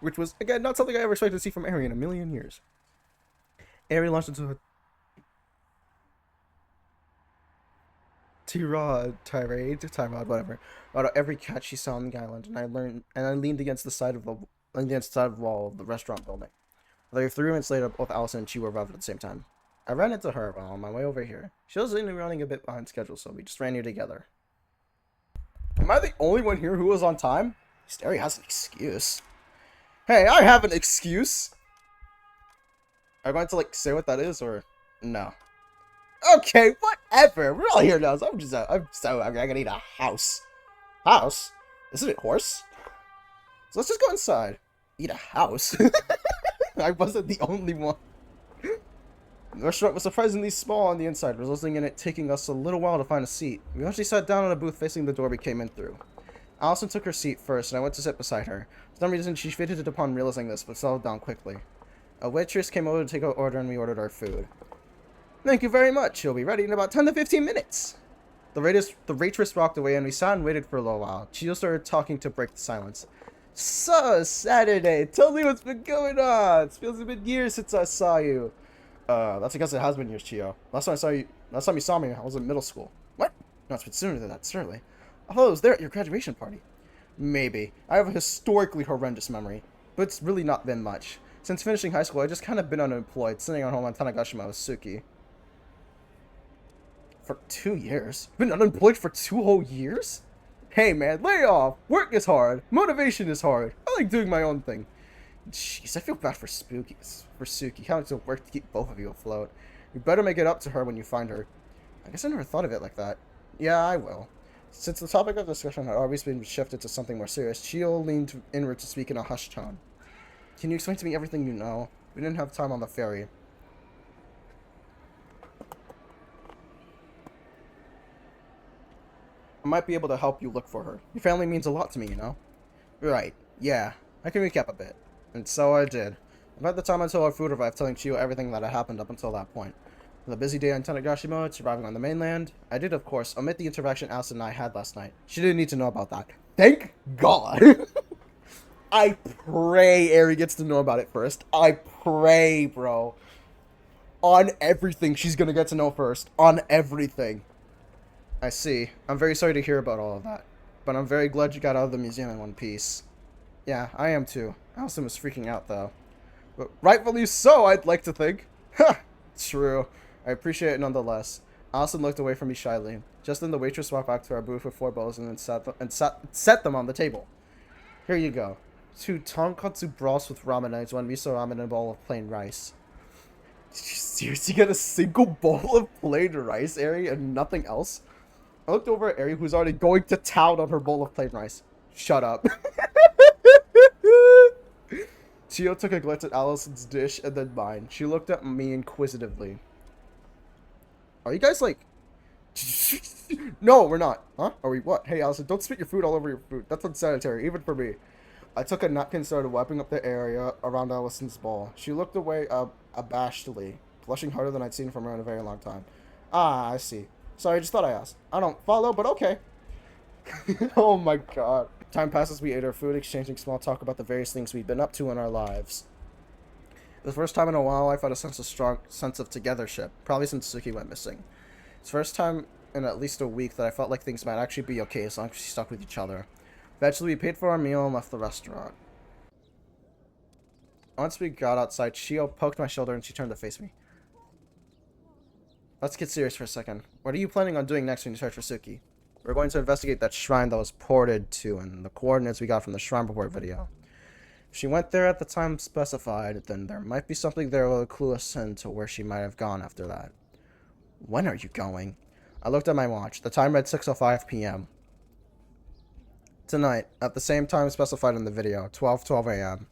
Which was, again, not something I ever expected to see from Ari in a million years. Ari launched into a tirade, whatever, about every cat she saw on the island, and I leaned against the side of the wall of the restaurant building. Like 3 minutes later, both Allison and Chi were arrived at the same time. I ran into her while on my way over here. She was running a bit behind schedule, so we just ran here together. Am I the only one here who was on time? Ari has an excuse. Hey, I have an excuse! Are you going to, like, say what that is, or no? Okay, whatever. We're all here now, so I'm gonna need a house. House? Isn't it horse? So let's just go inside. Eat a house? I wasn't the only one. The restaurant was surprisingly small on the inside, resulting in it taking us a little while to find a seat. We eventually sat down on a booth facing the door we came in through. Allison took her seat first, and I went to sit beside her. For some reason, she fidgeted upon realizing this, but settled down quickly. A waitress came over to take our order, and we ordered our food. Thank you very much. You'll be ready in about 10 to 15 minutes. The waitress walked away, and we sat and waited for a little while. Chio started talking to break the silence. So, Saturday, tell me what's been going on. It feels a bit years since I saw you. That's because it has been years, Chio. Last time you saw me, I was in middle school. What? No, it's been sooner than that, certainly. I thought I was there at your graduation party. Maybe. I have a historically horrendous memory, but it's really not been much. Since finishing high school, I've just kind of been unemployed, sitting at home on Tanegashima with Suki. For 2 years? Been unemployed for 2 whole years? Hey man, lay off! Work is hard. Motivation is hard. I like doing my own thing. Jeez, I feel bad for Spooky. For Suki. Having to work to keep both of you afloat. You better make it up to her when you find her. I guess I never thought of it like that. Yeah, I will. Since the topic of discussion had always been shifted to something more serious, Chio leaned inward to speak in a hushed tone. Can you explain to me everything you know? We didn't have time on the ferry. I might be able to help you look for her. Your family means a lot to me, you know? Right. Yeah. I can recap a bit. And so I did. About the time until our food arrived, telling Chio everything that had happened up until that point. The busy day on Tanegashima, surviving on the mainland. I did, of course, omit the interaction Alice and I had last night. She didn't need to know about that. Thank God! I pray Eri gets to know about it first. I pray, bro. On everything, she's gonna get to know first. On everything. I see. I'm very sorry to hear about all of that. But I'm very glad you got out of the museum in one piece. Yeah, I am too. Allison was freaking out, though. But rightfully so, I'd like to think. Ha! True. I appreciate it nonetheless. Allison looked away from me shyly. Just then the waitress walked back to our booth with 4 bowls and then set them on the table. Here you go. 2 tonkatsu broths with ramen eggs, 1 miso ramen, and a bowl of plain rice. Did you seriously get a single bowl of plain rice, Eri, and nothing else? I looked over at Eri, who's already going to town on her bowl of plain rice. Shut up. Chio took a glance at Allison's dish and then mine. She looked at me inquisitively. Are you guys like... No, we're not. Huh? Are we what? Hey, Allison, don't spit your food all over your food. That's unsanitary, even for me. I took a napkin and started wiping up the area around Allison's bowl. She looked away abashedly, blushing harder than I'd seen from her in a very long time. Ah, I see. Sorry, I just thought I asked. I don't follow, but okay. Oh my god. Time passes, we ate our food, exchanging small talk about the various things we'd been up to in our lives. The first time in a while, I felt a strong sense of togethership, probably since Suki went missing. It's the first time in at least a week that I felt like things might actually be okay as long as we stuck with each other. Eventually, we paid for our meal and left the restaurant. Once we got outside, Chio poked my shoulder and she turned to face me. Let's get serious for a second. What are you planning on doing next when you search for Suki? We're going to investigate that shrine that was ported to and the coordinates we got from the shrine report video. If she went there at the time specified, then there might be something there that will clue us into where she might have gone after that. When are you going? I looked at my watch. The time read 6:05 p.m. Tonight, at the same time specified in the video, 12:12 a.m.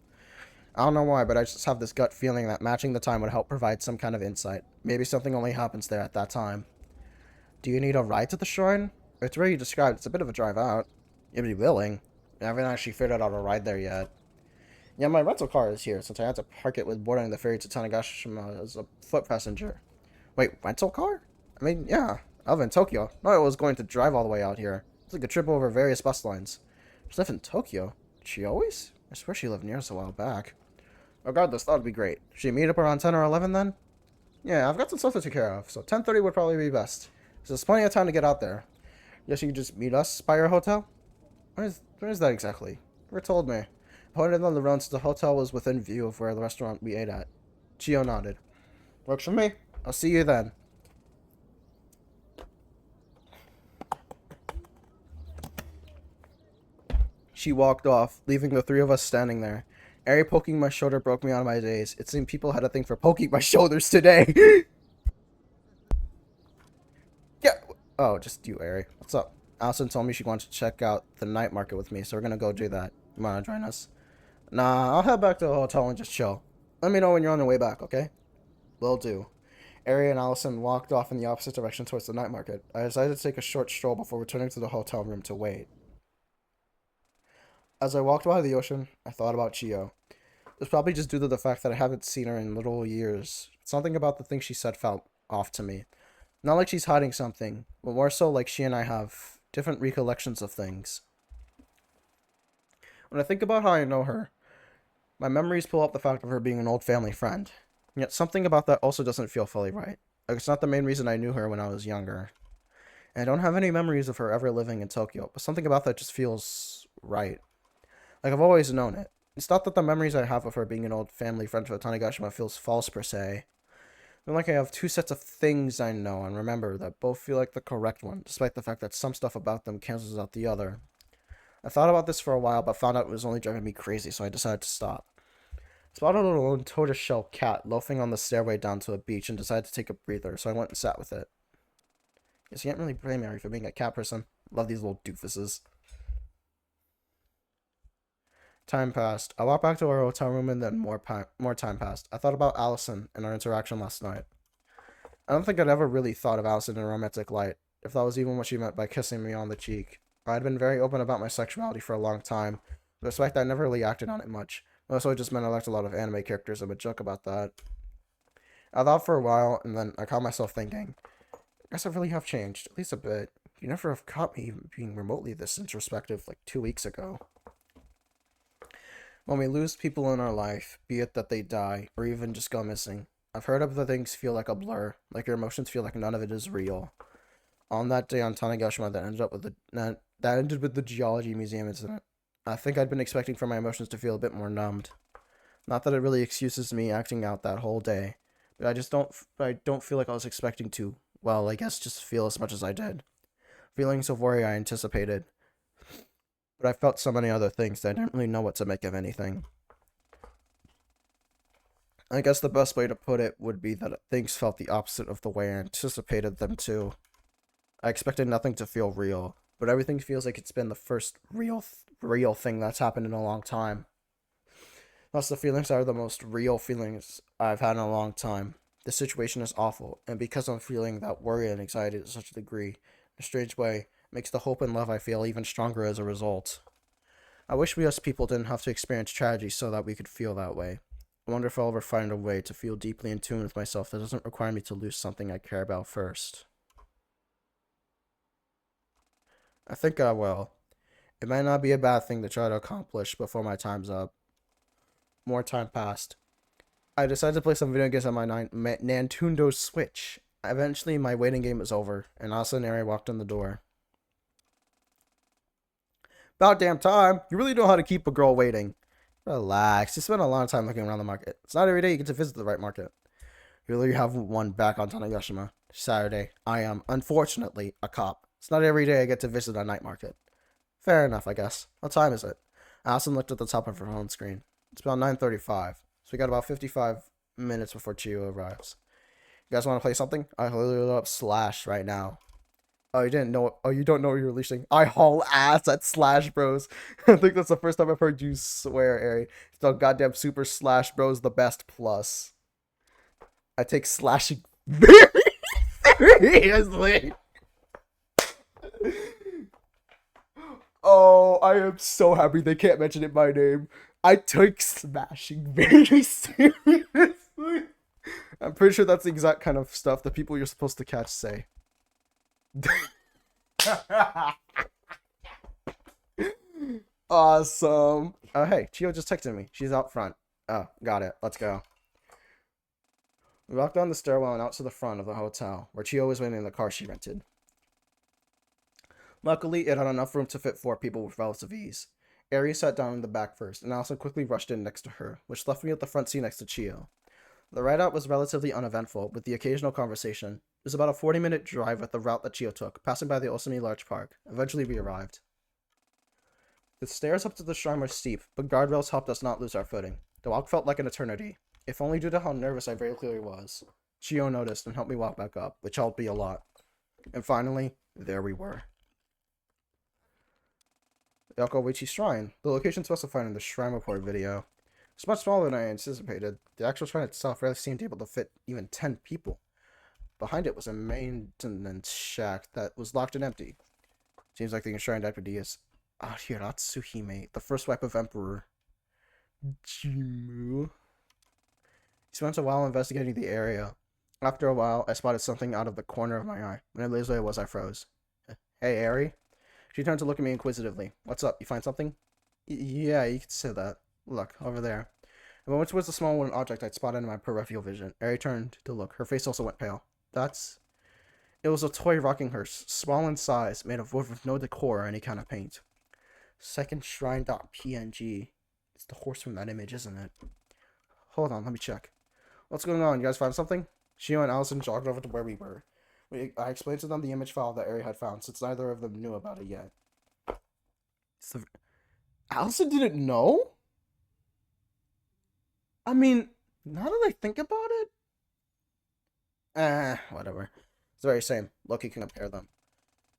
I don't know why, but I just have this gut feeling that matching the time would help provide some kind of insight. Maybe something only happens there at that time. Do you need a ride to the shrine? It's where you described. It's a bit of a drive out. You'd be willing. I haven't actually figured out a ride there yet. Yeah, my rental car is here, since I had to park it with boarding the ferry to Tanegashima as a foot passenger. Wait, rental car? I mean, yeah, I live in Tokyo. No, I was going to drive all the way out here. It's like a trip over various bus lines. She lived in Tokyo? Did she always? I swear she lived near us a while back. Regardless, that would be great. Should we meet up around 10 or 11 then? Yeah, I've got some stuff to take care of, so 10:30 would probably be best. So there's plenty of time to get out there. Guess you could just meet us by your hotel? Where is that exactly? Never told me. I pointed on the road since the hotel was within view of where the restaurant we ate at. Chio nodded. Works for me. I'll see you then. She walked off, leaving the 3 of us standing there. Eri poking my shoulder broke me out of my daze. It seemed people had a thing for poking my shoulders today. Yeah. Oh, just you, Eri. What's up? Allison told me she wanted to check out the night market with me, so we're gonna go do that. You wanna join us? Nah, I'll head back to the hotel and just chill. Let me know when you're on your way back, okay? Will do. Eri and Allison walked off in the opposite direction towards the night market. I decided to take a short stroll before returning to the hotel room to wait. As I walked by the ocean, I thought about Chio. It was probably just due to the fact that I haven't seen her in little years. Something about the things she said felt off to me. Not like she's hiding something, but more so like she and I have different recollections of things. When I think about how I know her, my memories pull up the fact of her being an old family friend. Yet something about that also doesn't feel fully right. Like it's not the main reason I knew her when I was younger. And I don't have any memories of her ever living in Tokyo, but something about that just feels right. Like I've always known it. It's not that the memories I have of her being an old family friend for Tanegashima feels false per se. feel like I have two sets of things I know and remember that both feel like the correct one, despite the fact that some stuff about them cancels out the other. I thought about this for a while, but found out it was only driving me crazy, so I decided to stop. I spotted a little tortoiseshell cat loafing on the stairway down to a beach and decided to take a breather, so I went and sat with it. Guess you can't really blame Mary for being a cat person. Love these little doofuses. Time passed. I walked back to our hotel room and then more time passed. I thought about Allison and our interaction last night. I don't think I'd ever really thought of Allison in a romantic light, if that was even what she meant by kissing me on the cheek. I'd been very open about my sexuality for a long time, but despite that, I never really acted on it much. Also, it just meant I liked a lot of anime characters and would joke about that. I thought for a while, and then I caught myself thinking, I guess I really have changed, at least a bit. You never have caught me being remotely this introspective like 2 weeks ago. When we lose people in our life, be it that they die, or even just go missing, I've heard of the things feel like a blur, like your emotions feel like none of it is real. On that day on Tanegashima that ended with the geology museum incident, I think I'd been expecting for my emotions to feel a bit more numbed. Not that it really excuses me acting out that whole day, but I don't feel like I was expecting to, well, I guess just feel as much as I did. Feelings of worry I anticipated, but I felt so many other things that I didn't really know what to make of anything. I guess the best way to put it would be that things felt the opposite of the way I anticipated them to. I expected nothing to feel real, but everything feels like it's been the first real thing that's happened in a long time. Thus, the feelings are the most real feelings I've had in a long time. The situation is awful, and because I'm feeling that worry and anxiety to such a degree, in a strange way, it makes the hope and love I feel even stronger as a result. I wish we as people didn't have to experience tragedy so that we could feel that way. I wonder if I'll ever find a way to feel deeply in tune with myself that doesn't require me to lose something I care about first. I think I will. It might not be a bad thing to try to accomplish before my time's up. More time passed. I decided to play some video games on my Nintendo Switch. Eventually, my waiting game was over, and Asa and Ari walked in the door. About damn time! You really know how to keep a girl waiting. Relax. You spent a long time looking around the market. It's not every day you get to visit the right market. You really have one back on Tanegashima. Saturday. I am, unfortunately, a cop. It's not every day I get to visit a night market. Fair enough, I guess. What time is it? Allison looked at the top of her phone screen. It's about 9:35, so we got about 55 minutes before Chio arrives. You guys want to play something? I load up Slash right now. Oh, you didn't know? Oh, you don't know what you're releasing? I haul ass at Slash Bros. I think that's the first time I've heard you swear, Ari. Still, goddamn Super Slash Bros the best plus. I take slashing very seriously. Oh, I am so happy they can't mention it by name. I took smashing very seriously. I'm pretty sure that's the exact kind of stuff the people you're supposed to catch say. Awesome. Oh, hey, Chio just texted me. She's out front. Oh, got it. Let's go. We walked down the stairwell and out to the front of the hotel, where Chio was waiting in the car she rented. Luckily, it had enough room to fit 4 people with relative ease. Ari sat down in the back first, and Allison quickly rushed in next to her, which left me at the front seat next to Chio. The ride out was relatively uneventful, with the occasional conversation. It was about a 40-minute drive with the route that Chio took, passing by the Osumi Large Park. Eventually, we arrived. The stairs up to the shrine were steep, but guardrails helped us not lose our footing. The walk felt like an eternity, if only due to how nervous I very clearly was. Chio noticed and helped me walk back up, which helped me a lot. And finally, there we were. The Yokoichi Shrine, the location specified in the Shrine Report video. It's much smaller than I anticipated. The actual shrine itself rarely seemed able to fit even 10 people. Behind it was a maintenance shack that was locked and empty. Seems like the enshrined deputy is Hiratsuhime, the first wife of Emperor Jimu. He spent a while investigating the area. After a while, I spotted something out of the corner of my eye. When I realized what it was, I froze. Hey, Ari? She turned to look at me inquisitively. What's up? You find something? Yeah, you could say that. Look, over there. I went towards the small wooden object I'd spotted in my peripheral vision. Ari turned to look. Her face also went pale. It was a toy rocking horse, small in size, made of wood with no decor or any kind of paint. Second shrine.png. It's the horse from that image, isn't it? Hold on, let me check. What's going on? You guys find something? Shio and Allison jogged over to where we were. I explained to them the image file that Ari had found, since neither of them knew about it yet. So, Allison didn't know? I mean, now that I think about it, whatever. It's the very same. Loki can compare them.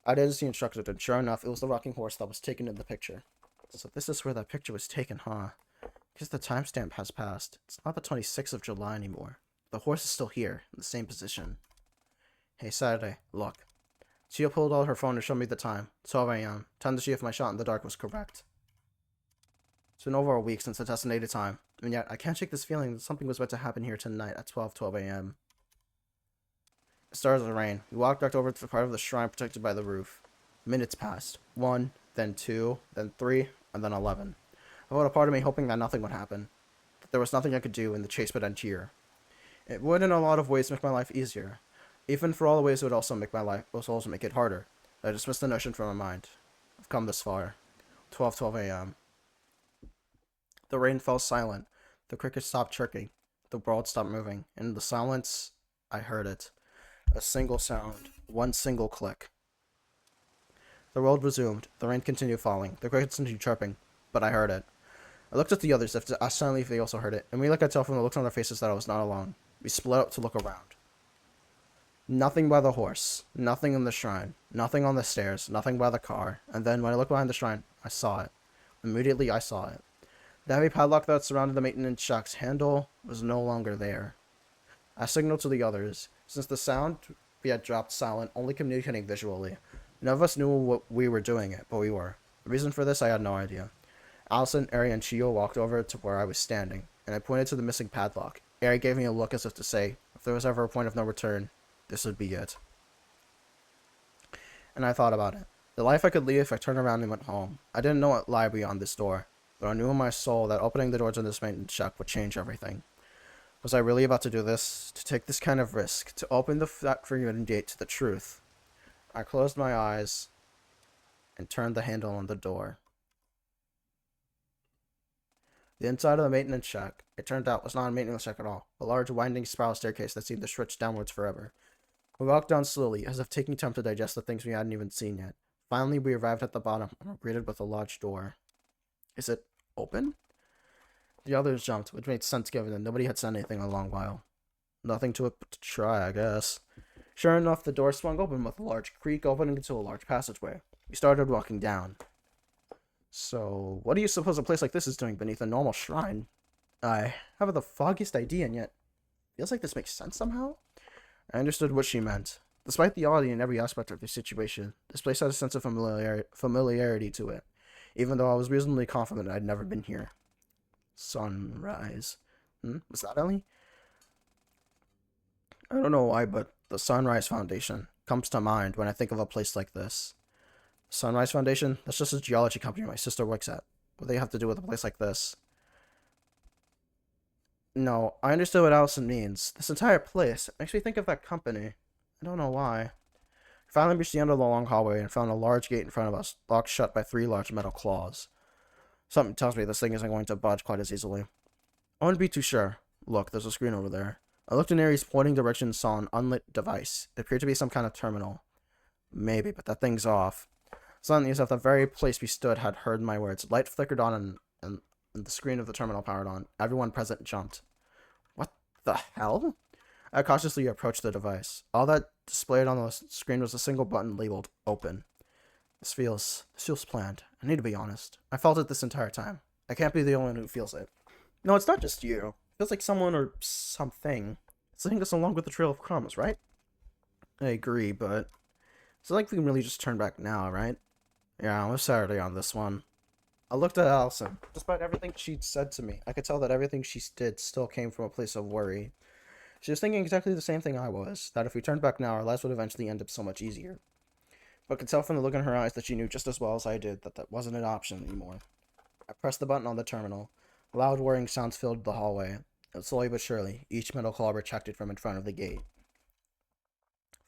I didn't see instructions, and sure enough, it was the rocking horse that was taken in the picture. So this is where that picture was taken, huh? Because the timestamp has passed. It's not the 26th of July anymore. The horse is still here, in the same position. Hey, Saturday, look. Chia pulled out her phone to show me the time. 12 a.m. Time to see if my shot in the dark was correct. It's been over a week since the designated time, and yet I can't shake this feeling that something was about to happen here tonight at 12 a.m. It started to rain. We walked back over to the part of the shrine protected by the roof. Minutes passed. 1, then 2, then 3, and then 11. I felt a part of me hoping that nothing would happen. That there was nothing I could do and the chase would end here. It would in a lot of ways make my life easier. Even for all the ways it would also make it harder. I dismissed the notion from my mind. I've come this far. 12 a.m. The rain fell silent. The crickets stopped chirping. The world stopped moving. And in the silence, I heard it. A single sound. One single click. The world resumed. The rain continued falling. The crickets continued chirping. But I heard it. I looked at the others, asked silently if they also heard it, and we could tell from the looks on their faces that I was not alone. We split up to look around. Nothing by the horse. Nothing in the shrine. Nothing on the stairs. Nothing by the car. And then, when I looked behind the shrine, I saw it. Immediately, I saw it. The heavy padlock that surrounded the maintenance shack's handle was no longer there. I signaled to the others. Since the sound we had dropped silent, only communicating visually. None of us knew what we were doing it, but we were. The reason for this, I had no idea. Allison, Ari, and Chio walked over to where I was standing, and I pointed to the missing padlock. Ari gave me a look as if to say, if there was ever a point of no return, this would be it. And I thought about it. The life I could lead if I turned around and went home. I didn't know what lay beyond this door, but I knew in my soul that opening the doors of this maintenance shack would change everything. Was I really about to do this? To take this kind of risk? To open that forbidden gate to the truth? I closed my eyes and turned the handle on the door. The inside of the maintenance shack, it turned out, was not a maintenance shack at all. A large winding spiral staircase that seemed to stretch downwards forever. We walked down slowly, as if taking time to digest the things we hadn't even seen yet. Finally, we arrived at the bottom and were greeted with a large door. Is it open? The others jumped, which made sense given that nobody had said anything in a long while. Nothing to it but to try, I guess. Sure enough, the door swung open with a large creak opening into a large passageway. We started walking down. So, what do you suppose a place like this is doing beneath a normal shrine? I haven't the foggiest idea, and yet feels like this makes sense somehow. I understood what she meant. Despite the oddity in every aspect of the situation, this place had a sense of familiarity to it, even though I was reasonably confident I'd never been here. Sunrise. Was that Ellie? I don't know why, but the Sunrise Foundation comes to mind when I think of a place like this. Sunrise Foundation? That's just a geology company my sister works at. What do they have to do with a place like this? No, I understood what Allison means. This entire place makes me think of that company. I don't know why. I finally reached the end of the long hallway and found a large gate in front of us, locked shut by 3 large metal claws. Something tells me this thing isn't going to budge quite as easily. I wouldn't be too sure. Look, there's a screen over there. I looked in Aries' pointing direction and saw an unlit device. It appeared to be some kind of terminal. Maybe, but that thing's off. Suddenly, as if the very place we stood had heard my words, light flickered on and the screen of the terminal powered on. Everyone present jumped. What the hell? I cautiously approached the device. All that displayed on the screen was a single button labeled Open. This feels planned. I need to be honest. I felt it this entire time. I can't be the only one who feels it. No, it's not just you. It feels like someone or something. It's leading us along with the trail of crumbs, right? I agree, but it's like we can really just turn back now, right? Yeah, I'm with Saturday on this one. I looked at Allison. Despite everything she'd said to me, I could tell that everything she did still came from a place of worry. She was thinking exactly the same thing I was, that if we turned back now, our lives would eventually end up so much easier. But I could tell from the look in her eyes that she knew just as well as I did that that wasn't an option anymore. I pressed the button on the terminal. Loud whirring sounds filled the hallway, and slowly but surely, each metal claw retracted from in front of the gate.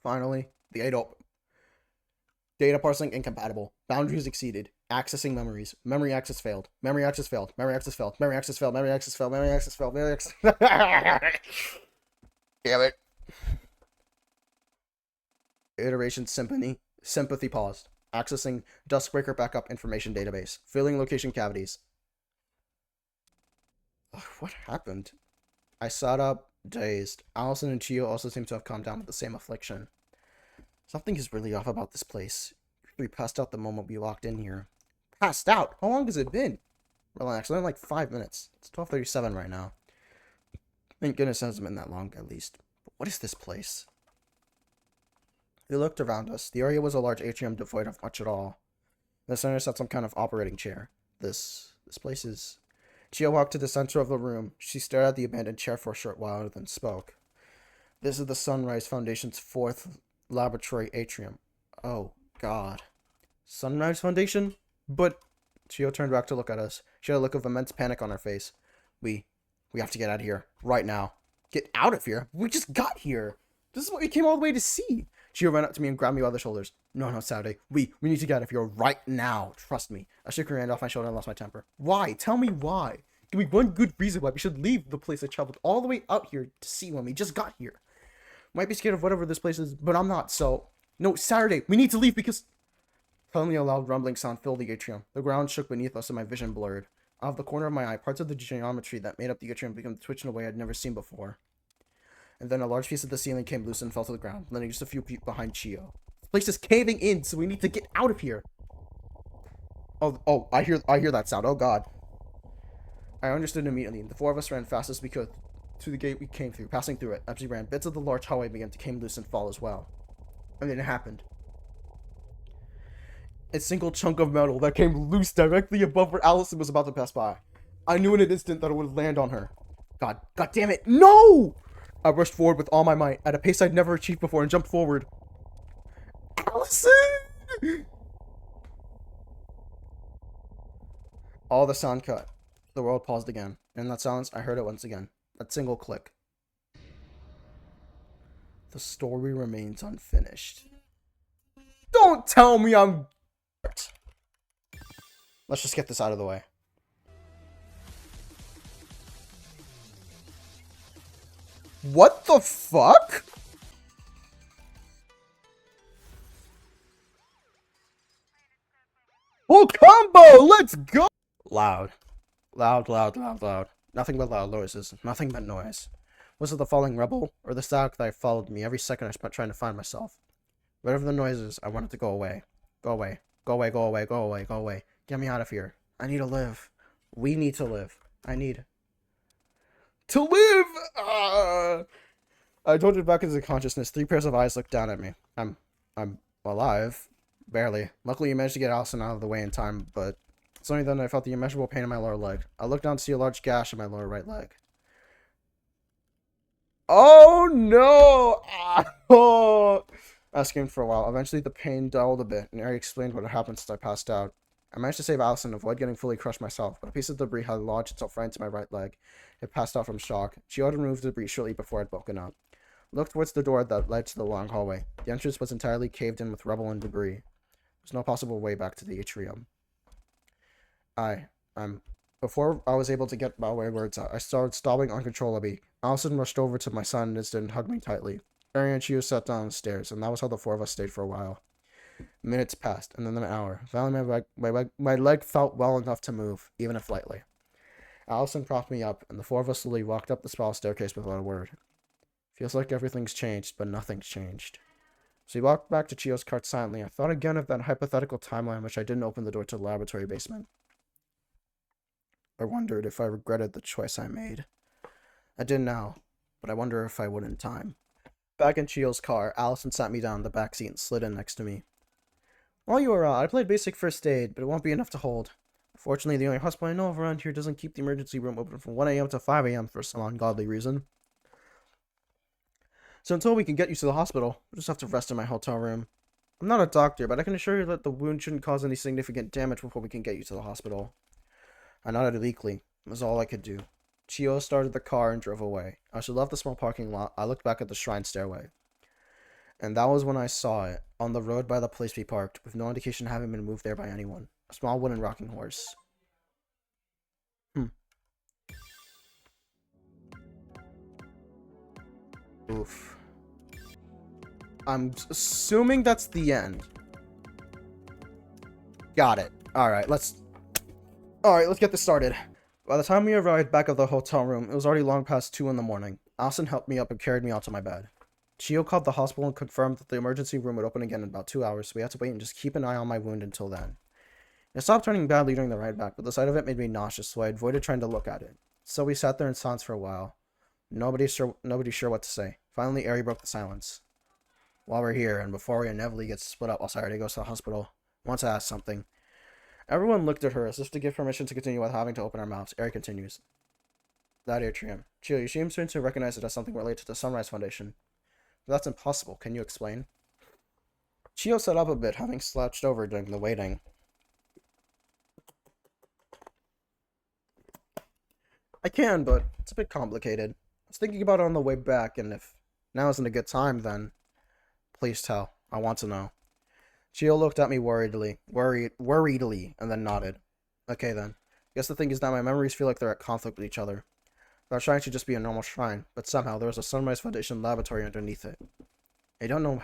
Finally, the gate opened. Data parsing incompatible. Boundaries exceeded. Accessing memories. Memory access failed. Memory access failed. Memory access failed. Memory access failed. Memory access failed. Memory access failed. Memory access failed. Damn it. Iteration sympathy paused. Accessing Duskbreaker backup information database. Filling location cavities. Ugh, what happened? I sat up, dazed. Allison and Chio also seemed to have calmed down with the same affliction. Something is really off about this place. We passed out the moment we walked in here. Passed out? How long has it been? Relax, only like 5 minutes. It's 12:37 right now. Thank goodness it hasn't been that long, at least. But what is this place? We looked around us. The area was a large atrium devoid of much at all. In the center sat some kind of operating chair. This place is... Chia walked to the center of the room. She stared at the abandoned chair for a short while, then spoke. This is the Sunrise Foundation's 4th laboratory atrium. Oh, God. Sunrise Foundation? But... Chio turned back to look at us. She had a look of immense panic on her face. We have to get out of here. Right now. Get out of here? We just got here. This is what we came all the way to see. Chio ran up to me and grabbed me by the shoulders. No, Saturday. We need to get out of here right now. Trust me. I shook her hand off my shoulder and lost my temper. Why? Tell me why. Give me one good reason why we should leave the place I traveled all the way out here to see when we just got here. Might be scared of whatever this place is, but I'm not, so... No, Saturday. We need to leave because... Suddenly a loud rumbling sound filled the atrium. The ground shook beneath us and my vision blurred. Out of the corner of my eye, parts of the geometry that made up the atrium began to twitch in a way I'd never seen before. And then a large piece of the ceiling came loose and fell to the ground, landing just a few feet behind Chio. The place is caving in, so we need to get out of here. Oh, I hear that sound. Oh, God. I understood immediately. The 4 of us ran fast as we could to the gate we came through. Passing through it, as we ran, bits of the large hallway began to came loose and fall as well. And then it happened. A single chunk of metal that came loose directly above where Allison was about to pass by. I knew in an instant that it would land on her. God damn it, no! I rushed forward with all my might, at a pace I'd never achieved before, and jumped forward. Allison! All the sound cut. The world paused again. In that silence, I heard it once again. That single click. The story remains unfinished. Don't tell me I'm... Let's just get this out of the way. What the fuck? Whole combo! Let's go! Loud. Loud. Nothing but loud noises. Nothing but noise. Was it the falling rubble, or the static that followed me every second I spent trying to find myself? Whatever the noise is, I want it to go away. Go away. Go away, go away, go away, go away. Get me out of here. I need to live. We need to live. I need... to live! I jolted back into consciousness. 3 pairs of eyes looked down at me. I'm alive. Barely. Luckily, you managed to get Allison out of the way in time, but... It's only then I felt the immeasurable pain in my lower leg. I looked down to see a large gash in my lower right leg. Oh, no! Oh! I screamed for a while. Eventually, the pain dulled a bit, and Ari explained what had happened since I passed out. I managed to save Allison and avoid getting fully crushed myself, but a piece of debris had lodged itself right into my right leg. It passed out from shock. She had removed the debris shortly before I'd woken up. I looked towards the door that led to the long hallway. The entrance was entirely caved in with rubble and debris. There was no possible way back to the atrium. Before I was able to get my words out, I started sobbing uncontrollably. Allison rushed over to my side in an instant and hugged me tightly. Ari and Chio sat down the stairs, and that was how the 4 of us stayed for a while. Minutes passed, and then an hour. Finally, my leg felt well enough to move, even if lightly. Allison propped me up, and the 4 of us slowly walked up the spiral staircase without a word. Feels like everything's changed, but nothing's changed. As we walked back to Chio's cart silently, I thought again of that hypothetical timeline in which I didn't open the door to the laboratory basement. I wondered if I regretted the choice I made. I didn't now, but I wonder if I would in time. Back in Chio's car, Allison sat me down in the back seat and slid in next to me. While you were out, I played basic first aid, but it won't be enough to hold. Fortunately, the only hospital I know of around here doesn't keep the emergency room open from 1 a.m. to 5 a.m. for some ungodly reason. So until we can get you to the hospital, we'll just have to rest in my hotel room. I'm not a doctor, but I can assure you that the wound shouldn't cause any significant damage before we can get you to the hospital. I nodded weakly. It was all I could do. Chio started the car and drove away. As she left the small parking lot, I looked back at the shrine stairway. And that was when I saw it, on the road by the place we parked, with no indication of having been moved there by anyone. A small wooden rocking horse. Oof. I'm assuming that's the end. Got it. Alright, let's get this started. By the time we arrived back at the hotel room, it was already long past 2 in the morning. Allison helped me up and carried me onto my bed. Chio called the hospital and confirmed that the emergency room would open again in about 2 hours, so we had to wait and just keep an eye on my wound until then. It stopped turning badly during the ride back, but the sight of it made me nauseous, so I avoided trying to look at it. So we sat there in silence for a while. Nobody sure what to say. Finally, Ari broke the silence. While we're here, and before we inevitably get split up while Saturday goes to the hospital, I want to ask something. Everyone looked at her as if to give permission to continue without having to open our mouths. Ari continues. That atrium. Chio, you seem to recognize it as something related to the Sunrise Foundation. But that's impossible. Can you explain? Chio sat up a bit, having slouched over during the waiting. I can, but it's a bit complicated. I was thinking about it on the way back, and if now isn't a good time, then please tell. I want to know. Chio looked at me worriedly, and then nodded. Okay then. Guess the thing is that my memories feel like they're at conflict with each other. Our shrine should just be a normal shrine, but somehow there was a Sunrise Foundation laboratory underneath it. I don't know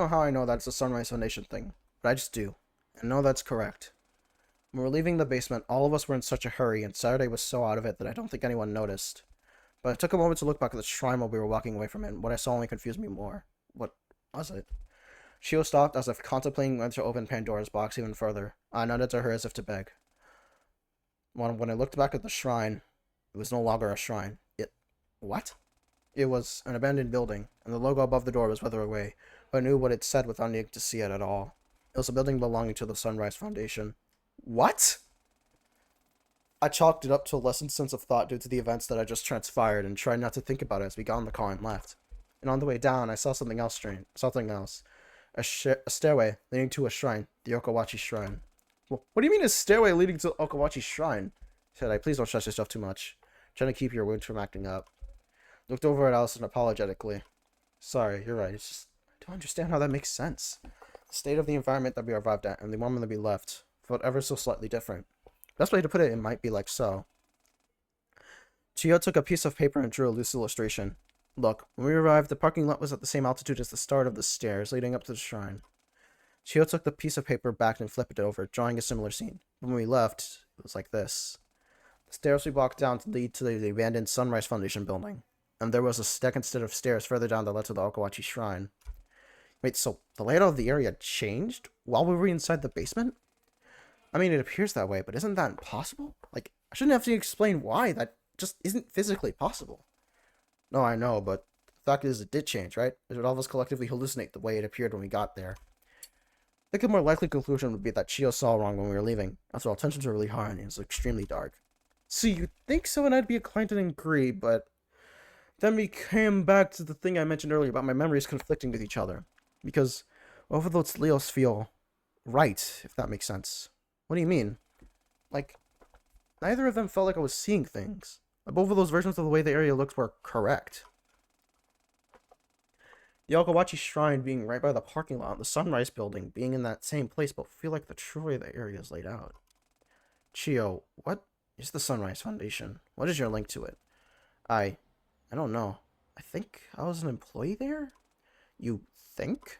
how I know that's a Sunrise Foundation thing, but I just do. I know that's correct. When we were leaving the basement, all of us were in such a hurry, and Saturday was so out of it that I don't think anyone noticed. But I took a moment to look back at the shrine while we were walking away from it, and what I saw only confused me more. What was it? Shio stopped as if contemplating whether to open Pandora's box even further. I nodded to her as if to beg. When I looked back at the shrine, it was no longer a shrine. What? It was an abandoned building, and the logo above the door was weathered away, but I knew what it said without needing to see it at all. It was a building belonging to the Sunrise Foundation. What? I chalked it up to a lessened sense of thought due to the events that had just transpired and tried not to think about it as we got in the car and left. And on the way down, I saw something else strange. A stairway leading to a shrine, the Okawachi Shrine. Well, what do you mean a stairway leading to Okawachi Shrine? Said I, please don't stress yourself too much. I'm trying to keep your wound from acting up. Looked over at Allison apologetically. Sorry, you're right. It's just, I don't understand how that makes sense. The state of the environment that we arrived at and the moment that we left felt ever so slightly different. Best way to put it might be like so. Chio took a piece of paper and drew a loose illustration. Look, when we arrived, the parking lot was at the same altitude as the start of the stairs leading up to the shrine. Chio took the piece of paper back and flipped it over, drawing a similar scene. When we left, it was like this. The stairs we walked down to lead to the abandoned Sunrise Foundation building, and there was a second set of stairs further down that led to the Okawachi Shrine. Wait, so the layout of the area changed while we were inside the basement? I mean, it appears that way, but isn't that impossible? Like, I shouldn't have to explain why. That just isn't physically possible. No, I know, but the fact is it did change, right? It would all of us collectively hallucinate the way it appeared when we got there. I think a more likely conclusion would be that Chio saw wrong when we were leaving. After all, tensions were really high and it was extremely dark. So you'd think so and I'd be inclined to agree, but then we came back to the thing I mentioned earlier about my memories conflicting with each other. Because both of those Leos feel right, if that makes sense. What do you mean? Like, neither of them felt like I was seeing things. Both of those versions of the way the area looked were correct. The Okawachi Shrine being right by the parking lot, the Sunrise Building being in that same place, but feel like the true way the area is laid out. Chio, what is the Sunrise Foundation? What is your link to it? I don't know. I think I was an employee there? You think?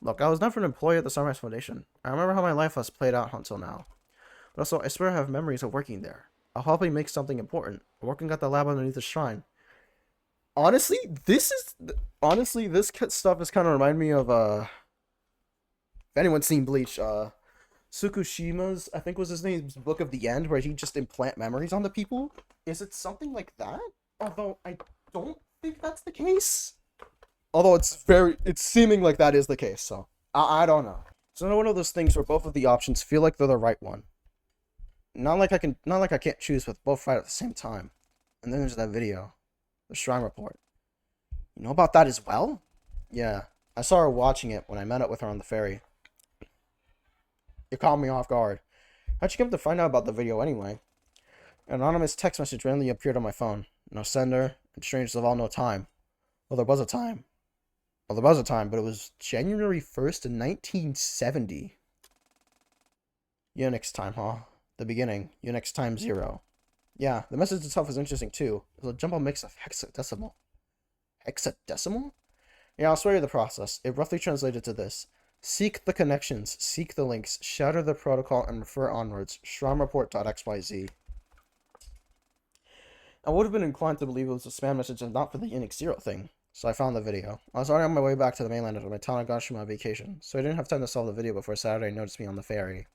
Look, I was never an employee at the Sunrise Foundation. I remember how my life has played out until now. But also, I swear I have memories of working there. I'll probably make something important. Working at the lab underneath the shrine. Honestly, this stuff is kind of remind me of, if anyone's seen Bleach, Tsukushima's, I think was his name's Book of the End, where he just implant memories on the people. Is it something like that? Although, I don't think that's the case. Although it's seeming like that is the case, so I don't know. It's another one of those things where both of the options feel like they're the right one. Not like I can't choose with both right at the same time. And then there's that video, the Shrine Report. You know about that as well? Yeah, I saw her watching it when I met up with her on the ferry. It caught me off guard. How'd you come to find out about the video anyway? An anonymous text message randomly appeared on my phone. No sender, and strangers of all no time. Well, there was a time, but it was January 1st in 1970. Unix time, huh? The beginning. Unix time 0. Yeah, the message itself is interesting too. It was a jumbled mix of hexadecimal. Hexadecimal? Yeah, I'll spare you the process. It roughly translated to this. Seek the connections, seek the links, shatter the protocol, and refer onwards. Shramreport.xyz. I would have been inclined to believe it was a spam message and not for the Unix 0 thing, so I found the video. I was already on my way back to the mainland after my town had gone through my vacation, so I didn't have time to solve the video before Saturday noticed me on the ferry.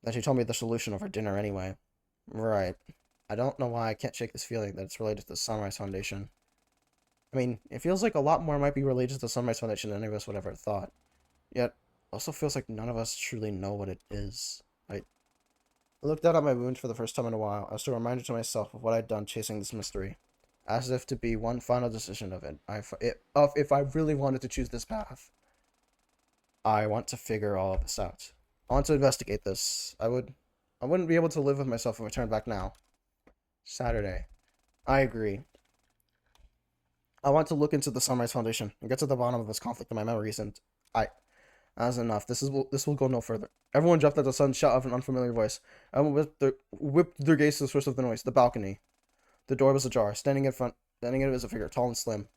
Then she told me the solution over dinner anyway. Right. I don't know why I can't shake this feeling that it's related to the Sunrise Foundation. I mean, it feels like a lot more might be related to the Sunrise Foundation than any of us would ever have thought. Yet, it also feels like none of us truly know what it is. I looked down at my wound for the first time in a while, as a reminder to myself of what I'd done chasing this mystery. As if to be one final decision of it. If I really wanted to choose this path. I want to figure all of this out. I want to investigate this. I wouldn't be able to live with myself if I turned back now. Saturday. I agree. I want to look into the Sunrise Foundation and get to the bottom of this conflict in my memories, and that's enough. This will go no further. Everyone jumped at the sudden shout of an unfamiliar voice. Everyone whipped their gaze to the source of the noise, the balcony. The door was ajar. Standing in it was a figure, tall and slim.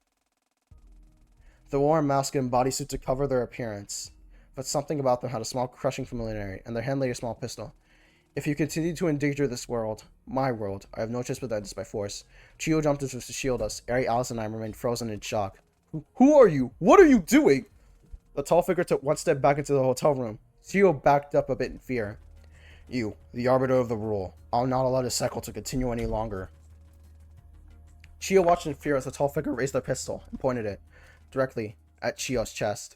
They wore a mask and bodysuit to cover their appearance, but something about them had a small, crushing familiarity, and their hand lay a small pistol. If you continue to endanger this world, my world, I have no choice but to end this by force. Chio jumped as if to shield us. Ari, Alice, and I remained frozen in shock. Who are you? What are you doing? The tall figure took one step back into the hotel room. Chio backed up a bit in fear. You, the arbiter of the rule. I'll not allow this cycle to continue any longer. Chio watched in fear as the tall figure raised their pistol and pointed it directly at Chio's chest.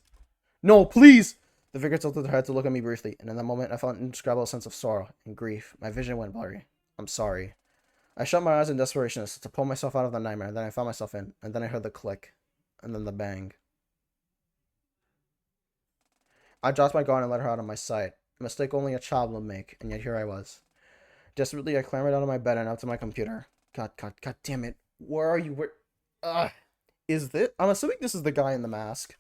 No, please! The figure tilted her head to look at me briefly, and in that moment I felt an indescribable sense of sorrow and grief. My vision went blurry. I'm sorry. I shut my eyes in desperation as to pull myself out of the nightmare that I found myself in, and then I heard the click, and then the bang. I dropped my guard and let her out of my sight. A mistake only a child would make, and yet here I was. Desperately, I clambered out of my bed and up to my computer. God damn it. Where are you? Is this? I'm assuming this is the guy in the mask.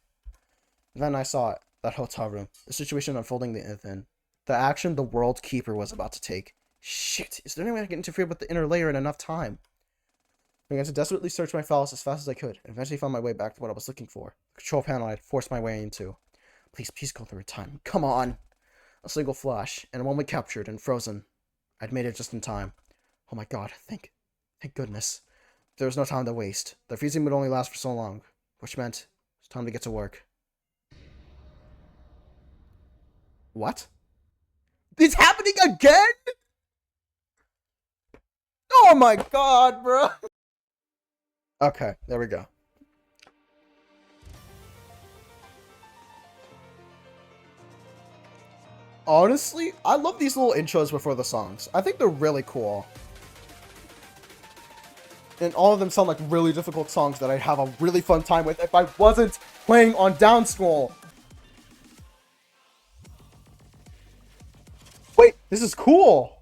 Then I saw it. That hotel room. The situation unfolding within. The action the World Keeper was about to take. Shit, is there any way I can interfere with the inner layer in enough time? I began to desperately search my files as fast as I could, and eventually found my way back to what I was looking for. The control panel I had forced my way into. Please go through time. Come on! A single flash, and a moment captured and frozen. I'd made it just in time. Oh my god, thank goodness. There was no time to waste. The freezing would only last for so long, which meant it was time to get to work. What? It's happening again? Oh my god, bro. Okay, there we go. Honestly, I love these little intros before the songs. I think they're really cool. And all of them sound like really difficult songs that I'd have a really fun time with if I wasn't playing on down scroll. Wait, this is cool.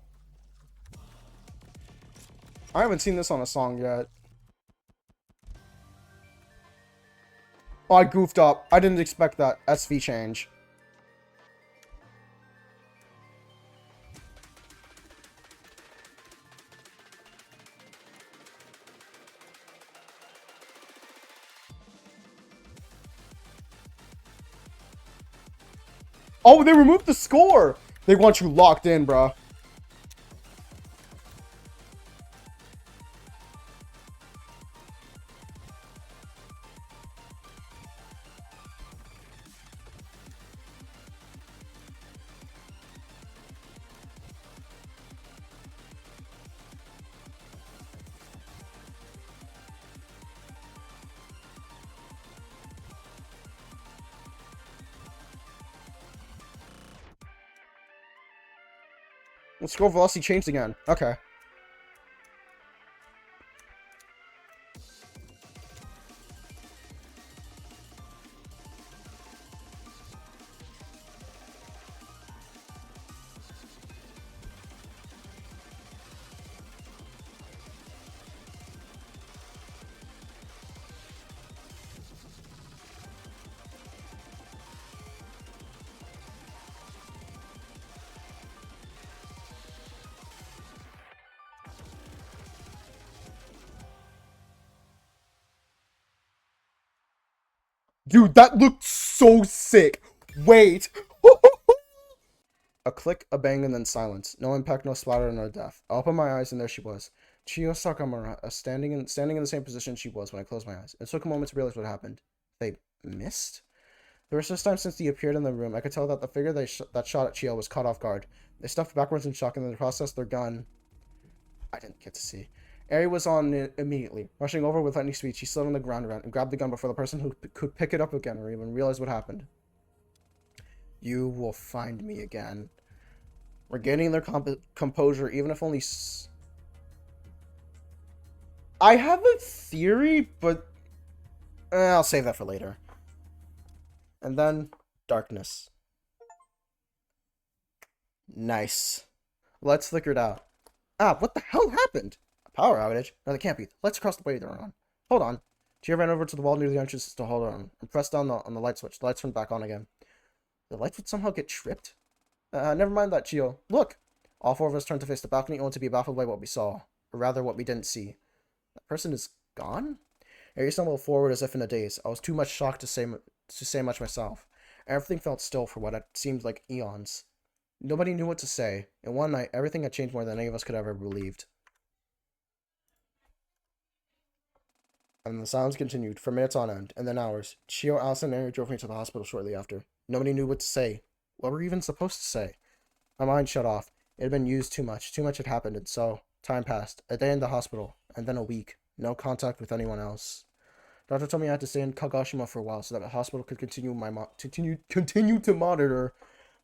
I haven't seen this on a song yet. Oh, I goofed up. I didn't expect that SV change. Oh, they removed the score! They want you locked in, bro. The scroll velocity changed again. Okay. Dude, that looked so sick. Wait. A click, a bang, and then silence. No impact, no splatter, no death. I opened my eyes, and there she was. Chio Sakamura, standing in the same position she was when I closed my eyes. It took a moment to realize what happened. They missed? The first time since he appeared in the room, I could tell that the figure that shot at Chio was caught off guard. They stuffed backwards in shock, and in the process, their gun... I didn't get to see. Ari was on it immediately. Rushing over with lightning speed, she slid on the ground and grabbed the gun before the person who could pick it up again or even realize what happened. You will find me again. Regaining their composure, even if only... I have a theory, but... I'll save that for later. And then, darkness. Nice. Let's flicker it out. Ah, what the hell happened? A power outage? No, that can't be. Let's cross the way they're on. Hold on. Chia ran over to the wall near the entrance to hold on and pressed down on the light switch. The lights turned back on again. The lights would somehow get tripped? Never mind that, Chio. Look! All four of us turned to face the balcony, only to be baffled by what we saw. Or rather, what we didn't see. That person is gone? Ari stumbled forward as if in a daze. I was too much shocked to say much myself. Everything felt still for what had seemed like eons. Nobody knew what to say. In one night, everything had changed more than any of us could ever have believed. And the silence continued, for minutes on end, and then hours. Chio, Allison, and Ari drove me to the hospital shortly after. Nobody knew what to say. What were we even supposed to say? My mind shut off. It had been used too much. Too much had happened, and so, time passed. A day in the hospital, and then a week. No contact with anyone else. Doctor told me I had to stay in Kagashima for a while so that the hospital could continue to monitor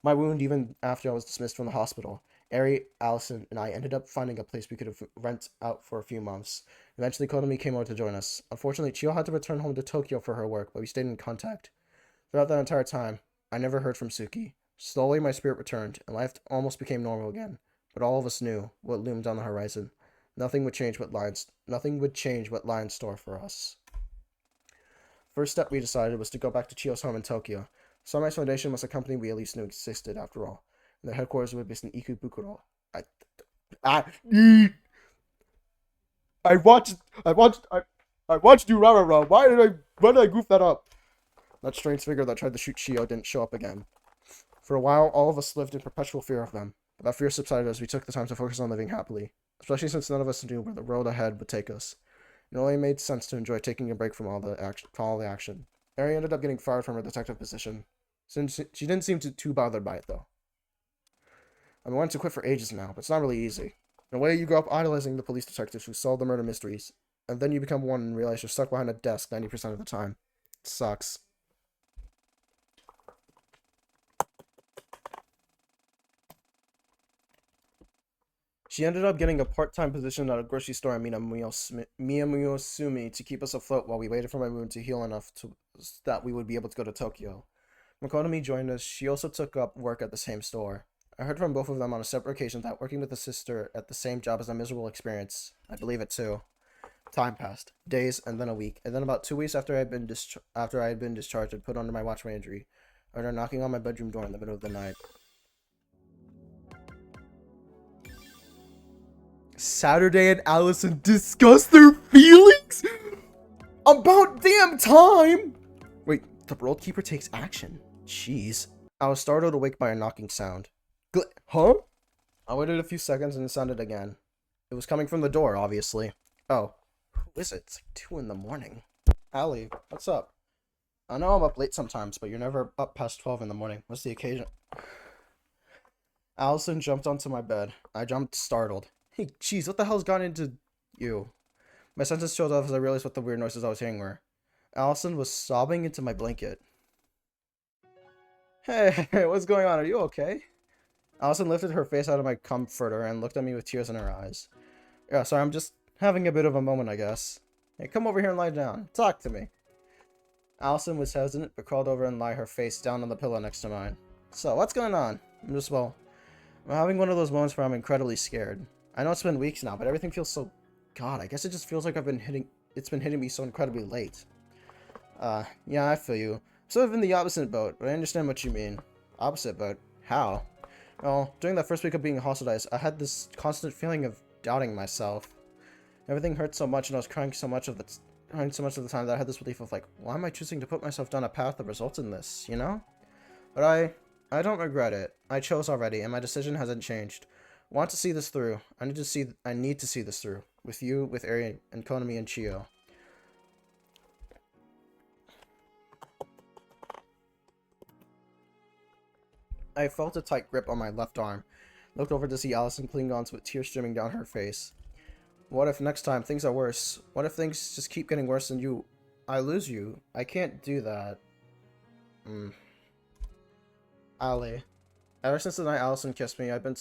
my wound even after I was dismissed from the hospital. Ari, Allison, and I ended up finding a place we could rent out for a few months. Eventually, Konomi came over to join us. Unfortunately, Chio had to return home to Tokyo for her work, but we stayed in contact. Throughout that entire time, I never heard from Suki. Slowly, my spirit returned, and life almost became normal again. But all of us knew what loomed on the horizon. Nothing would change what lie in store for us. First step we decided was to go back to Chio's home in Tokyo. Sunrise Foundation was a company we at least knew existed, after all. And their headquarters were based in Ikebukuro. I watched Durarara. Why did I goof that up? That strange figure that tried to shoot Chio didn't show up again. For a while, all of us lived in perpetual fear of them. But that fear subsided as we took the time to focus on living happily. Especially since none of us knew where the road ahead would take us. It only made sense to enjoy taking a break from all the action. Ari ended up getting fired from her detective position. Since she didn't seem too bothered by it, though. I've been wanting to quit for ages now, but it's not really easy. In a way, you grow up idolizing the police detectives who solve the murder mysteries, and then you become one and realize you're stuck behind a desk 90% of the time. It sucks. She ended up getting a part-time position at a grocery store in Miyamiyosumi to keep us afloat while we waited for my wound to heal enough that we would be able to go to Tokyo. When Konomi joined us, she also took up work at the same store. I heard from both of them on a separate occasion that working with a sister at the same job is a miserable experience. I believe it too. Time passed. Days, and then a week. And then about 2 weeks after I had been discharged and put under my watch for my injury, I heard her knocking on my bedroom door in the middle of the night. Saturday and Allison discuss their feelings? About damn time! Wait, the World Keeper takes action. Jeez. I was startled awake by a knocking sound. Huh? I waited a few seconds and it sounded again. It was coming from the door, obviously. Oh, who is it? It's like 2 in the morning. Allie, what's up? I know I'm up late sometimes, but you're never up past 12 in the morning. What's the occasion? Allison jumped onto my bed. I jumped startled. Hey, jeez, what the hell's gone into you? My senses chilled off as I realized what the weird noises I was hearing were. Allison was sobbing into my blanket. Hey, what's going on? Are you okay? Allison lifted her face out of my comforter and looked at me with tears in her eyes. Yeah, sorry, I'm just having a bit of a moment, I guess. Hey, come over here and lie down. Talk to me. Allison was hesitant, but crawled over and lay her face down on the pillow next to mine. So, what's going on? I'm having one of those moments where I'm incredibly scared. I know it's been weeks now, but everything feels so... God, I guess it just feels like it's been hitting me so incredibly late. Yeah, I feel you. I'm sort of in the opposite boat, but I understand what you mean. Opposite boat? How? Well, during that first week of being hospitalized, I had this constant feeling of doubting myself. Everything hurt so much and I was crying so much behind so much of the time that I had this belief of like, why am I choosing to put myself down a path that results in this, you know? But I don't regret it. I chose already, and my decision hasn't changed. I want to see this through. I need to see this through. With you, with Eri, and Konami and Chio. I felt a tight grip on my left arm. Looked over to see Allison cling on to it, tears streaming down her face. What if next time things are worse? What if things just keep getting worse and I lose you? I can't do that. Ali. Ever since the night Allison kissed me, I've been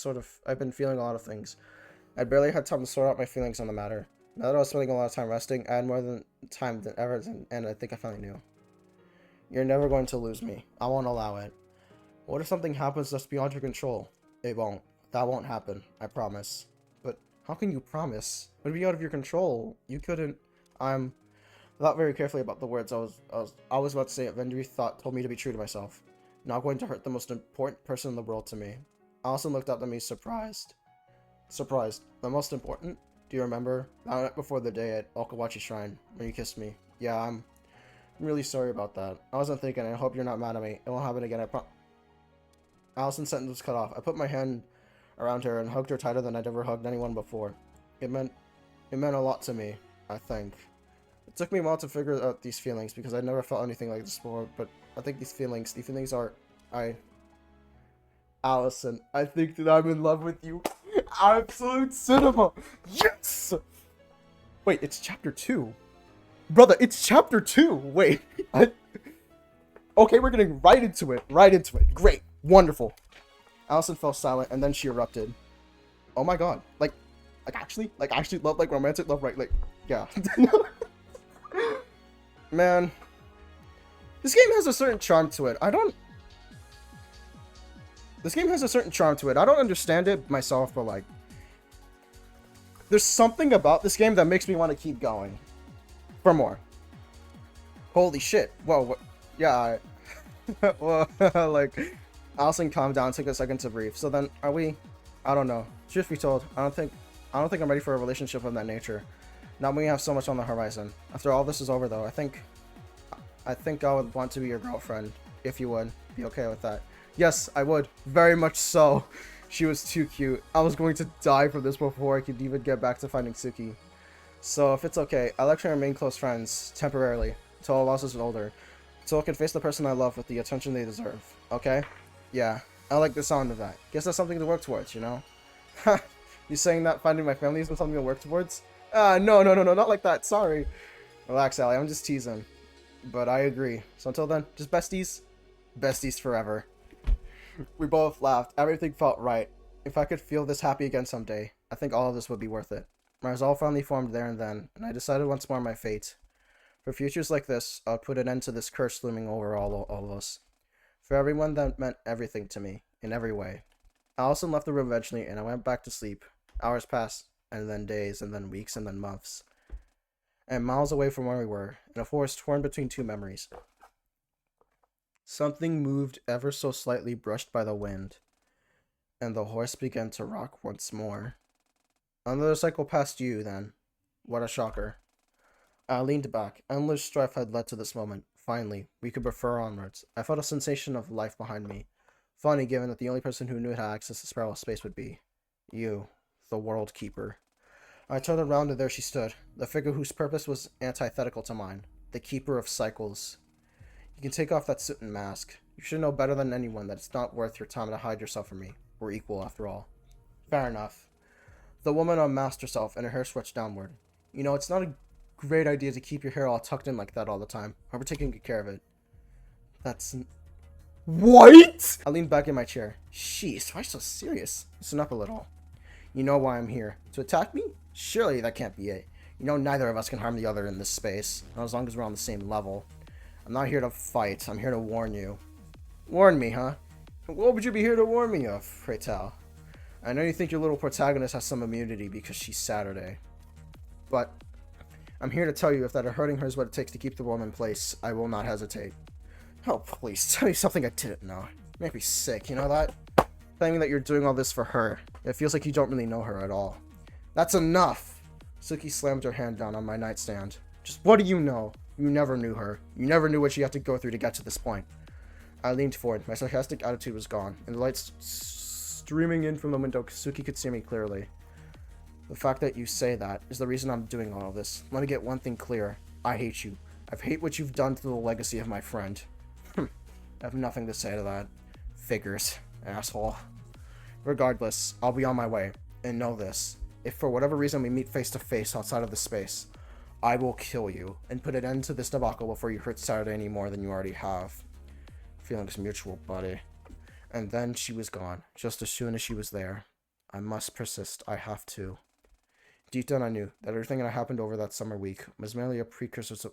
feeling a lot of things. I barely had time to sort out my feelings on the matter. Now that I was spending a lot of time resting, I had more time than ever, and I think I finally knew. You're never going to lose me. I won't allow it. What if something happens that's beyond your control? It won't. That won't happen. I promise. But how can you promise? It would be out of your control. You couldn't. I thought very carefully about the words I was about to say. Vendry told me to be true to myself. Not going to hurt the most important person in the world to me. Allison looked up at me surprised. Surprised. The most important? Do you remember? That night before the day at Okawachi Shrine, when you kissed me. Yeah, I'm really sorry about that. I wasn't thinking. I hope you're not mad at me. It won't happen again. Allison's sentence was cut off. I put my hand around her and hugged her tighter than I'd ever hugged anyone before. It meant a lot to me, I think. It took me a while to figure out these feelings because I'd never felt anything like this before, but I think these feelings are... Allison, I think that I'm in love with you. Absolute cinema! Yes! Wait, it's chapter 2. Brother, it's chapter 2! Wait, okay, we're getting right into it. Great. Wonderful. Allison fell silent, and then she erupted. Oh my god. Like actually love, like romantic love, right? Like, yeah. Man. This game has a certain charm to it. I don't understand it myself, but like, there's something about this game that makes me want to keep going. For more. Holy shit. Whoa, yeah, well, like, Allison calmed down, took a second to breathe. So then, are we... I don't know. Truth be told, I don't think I'm ready for a relationship of that nature. Not when we have so much on the horizon. After all this is over, though, I think I would want to be your girlfriend, if you would be okay with that. Yes, I would. Very much so. She was too cute. I was going to die for this before I could even get back to finding Suki. So, if it's okay, I'll actually remain close friends, temporarily, until all of us is older. So I can face the person I love with the attention they deserve. Okay? Yeah. I like the sound of that. Guess that's something to work towards, you know? Ha! You saying that finding my family isn't something to work towards? No, not like that. Sorry. Relax, Allie. I'm just teasing. But I agree. So until then, just besties. Besties forever. We both laughed. Everything felt right. If I could feel this happy again someday, I think all of this would be worth it. My resolve finally formed there and then, and I decided once more my fate. For futures like this, I would put an end to this curse looming over all of us. For everyone that meant everything to me, in every way. Allison left the room eventually, and I went back to sleep. Hours passed, and then days, and then weeks, and then months. And miles away from where we were, in a forest torn between two memories. Something moved ever so slightly, brushed by the wind, and the horse began to rock once more. Another cycle past you, then. What a shocker. I leaned back. Endless strife had led to this moment. Finally, we could prefer onwards. I felt a sensation of life behind me. Funny, given that the only person who knew how to access this perilous space would be you, the World Keeper. I turned around and there she stood, the figure whose purpose was antithetical to mine, the Keeper of Cycles. You can take off that suit and mask. You should know better than anyone that it's not worth your time to hide yourself from me. We're equal, after all. Fair enough. The woman unmasked herself, and her hair stretched downward. You know, it's not a great idea to keep your hair all tucked in like that all the time. However, taking good care of it. That's... What? I leaned back in my chair. Jeez, why so serious? Listen up a little. You know why I'm here. To attack me? Surely that can't be it. You know neither of us can harm the other in this space. Not as long as we're on the same level. I'm not here to fight. I'm here to warn you. Warn me, huh? What would you be here to warn me of, pray tell? I know you think your little protagonist has some immunity because she's Saturday. But I'm here to tell you if that hurting her is what it takes to keep the world in place, I will not hesitate. Oh, please, tell me something I didn't know. It makes me sick, you know that? Telling me that you're doing all this for her. It feels like you don't really know her at all. That's enough! Suki slammed her hand down on my nightstand. Just what do you know? You never knew her. You never knew what she had to go through to get to this point. I leaned forward. My sarcastic attitude was gone, and the lights streaming in from the window, Suki could see me clearly. The fact that you say that is the reason I'm doing all of this. Let me get one thing clear. I hate you. I hate what you've done to the legacy of my friend. I have nothing to say to that. Figures, asshole. Regardless, I'll be on my way. And know this. If for whatever reason we meet face to face outside of the space, I will kill you and put an end to this debacle before you hurt Saturday any more than you already have. Feelings mutual, buddy. And then she was gone, just as soon as she was there. I must persist. I have to. Deep down I knew that everything that happened over that summer week was merely a precursor to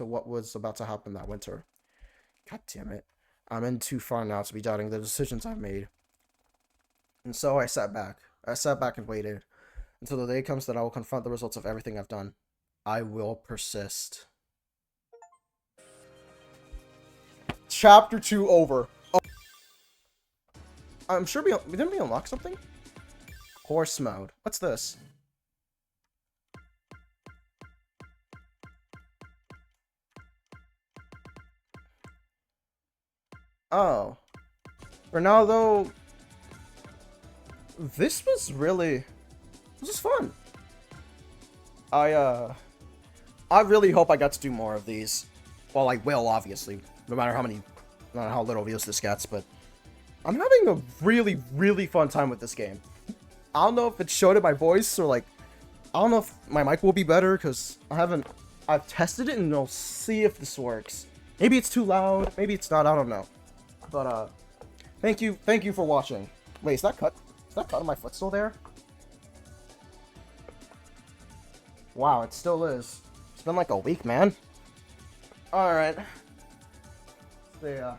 what was about to happen that winter. God damn it. I'm in too far now to be doubting the decisions I've made. And so I sat back. And waited until the day comes that I will confront the results of everything I've done. I will persist. Chapter 2 over. Oh. I'm sure didn't we unlock something? Horse mode. What's this? Oh. Ronaldo. This was fun. I really hope I got to do more of these. Well, I will, obviously. No matter how little views this gets, but I'm having a really, really fun time with this game. I don't know if it showed in my voice or like, I don't know if my mic will be better because I've tested it and I'll see if this works. Maybe it's too loud, maybe it's not, I don't know. But, thank you for watching. Wait, is that cut on my foot still there? Wow, it still is. It's been like a week, man. Alright. See ya.